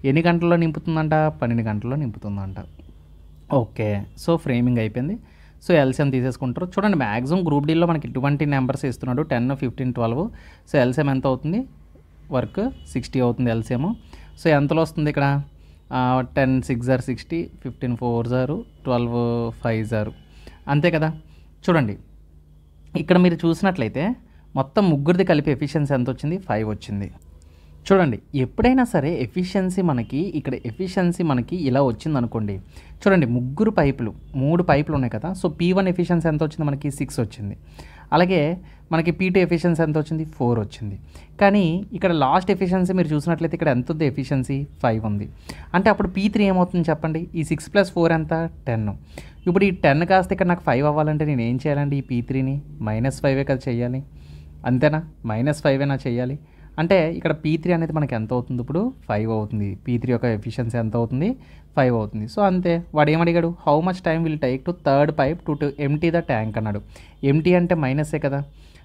ఎన్ని గంటల్లో నింపుతుందంట, 12 గంటల్లో నింపుతుందంట. ఓకే, సో ఫ్రేమింగ్ అయిపోయింది. సో ఎల్సిఎం తీసేసుకుంటారు. చూడండి మ్యాక్సిమం గ్రూప్ డీల్లో మనకి ఇటువంటి నెంబర్స్ ఇస్తున్నాడు, 10 15 12. సో ఎల్సిఎం ఎంత అవుతుంది, వర్క్ 60 అవుతుంది ఎల్సిఎం. సో ఎంతలో వస్తుంది ఇక్కడ, 10 6 జార్ 60, 15 4 జారు 12 5 జారు, అంతే కదా. చూడండి ఇక్కడ మీరు చూసినట్లయితే మొత్తం ముగ్గురిది కలిపి ఎఫిషియన్సీ ఎంత వచ్చింది, 5 వచ్చింది. చూడండి ఎప్పుడైనా సరే ఎఫిషియన్సీ మనకి ఇలా వచ్చింది అనుకోండి. చూడండి 3 పైపులు ఉన్నాయి కదా. సో P1 ఎఫిషియన్సీ ఎంత వచ్చింది మనకి, 6 వచ్చింది. అలాగే మనకి P2 ఎఫిషియన్సీ ఎంత వచ్చింది, 4 వచ్చింది. కానీ ఇక్కడ లాస్ట్ ఎఫిషియన్సీ మీరు చూసినట్లయితే ఇక్కడ ఎంత ఉంది, ఎఫిషియన్సీ 5 ఉంది. అంటే అప్పుడు P3 ఏమవుతుంది చెప్పండి, ఈ 6 + 4 ఎంత 10. ఇప్పుడు ఈ 10 కాస్త ఇక్కడ నాకు 5 అవ్వాలంటే నేను ఏం చేయాలండి, ఈ P3ని -5 కదా చేయాలి, అంతేనా, -5 చేయాలి. అంటే ఇక్కడ P3 అనేది మనకి ఎంత అవుతుంది, ఇప్పుడు 5 అవుతుంది. P3 యొక్క ఎఫిషియన్సీ ఎంత అవుతుంది, 5 అవుతుంది. సో అంతే. వాడు ఏమడిగాడు, how much time will take to third pipe to empty the tank అన్నాడు. ఎంటీ అంటే మైనసే కదా.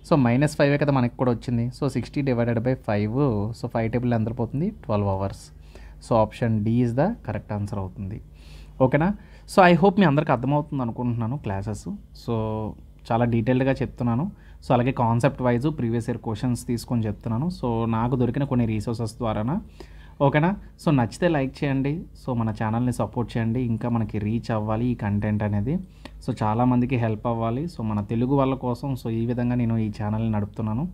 సో -5 కదా మనకి కూడా వచ్చింది. So 60 divided by 5, so 5 table ఎంత పోతుంది 12 hours. So option D is the correct answer అవుతుంది. ఓకేనా. సో ఐ హోప్ మీ అందరికి అర్థమవుతుంది అనుకుంటున్నాను క్లాసెస్. సో చాలా డీటెయిల్డ్గా చెప్తున్నాను. సో అలాగే concept wise previous year questions తీసుకొని చెప్తున్నాను. సో నాకు దొరికిన కొన్ని రీసోర్సెస్ ద్వారానా. ఓకేనా. సో నచ్చితే లైక్ చేయండి. సో మన ఛానల్ని సపోర్ట్ చేయండి. ఇంకా మనకి రీచ్ అవ్వాలి ఈ కంటెంట్ అనేది. సో చాలామందికి హెల్ప్ అవ్వాలి. సో మన తెలుగు వాళ్ళ కోసం సో ఈ విధంగా నేను ఈ ఛానల్ని నడుపుతున్నాను.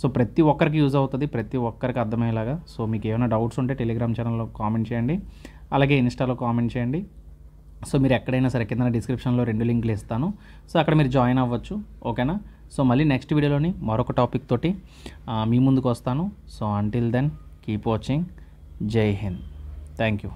సో ప్రతి ఒక్కరికి యూజ్ అవుతుంది, ప్రతి ఒక్కరికి అర్థమయ్యేలాగా. సో మీకు ఏమైనా డౌట్స్ ఉంటే టెలిగ్రామ్ ఛానల్లో కామెంట్ చేయండి, అలాగే ఇన్స్టాలో కామెంట్ చేయండి. సో మీరు ఎక్కడైనా సరే కింద డిస్క్రిప్షన్లో 2 లింకులు ఇస్తాను. సో అక్కడ మీరు జాయిన్ అవ్వచ్చు. ఓకేనా. సో మళ్ళీ నెక్స్ట్ వీడియోలోని మరొక టాపిక్ తోటి మీ ముందుకు వస్తాను. So until then keep watching. జై హింద్. Thank you.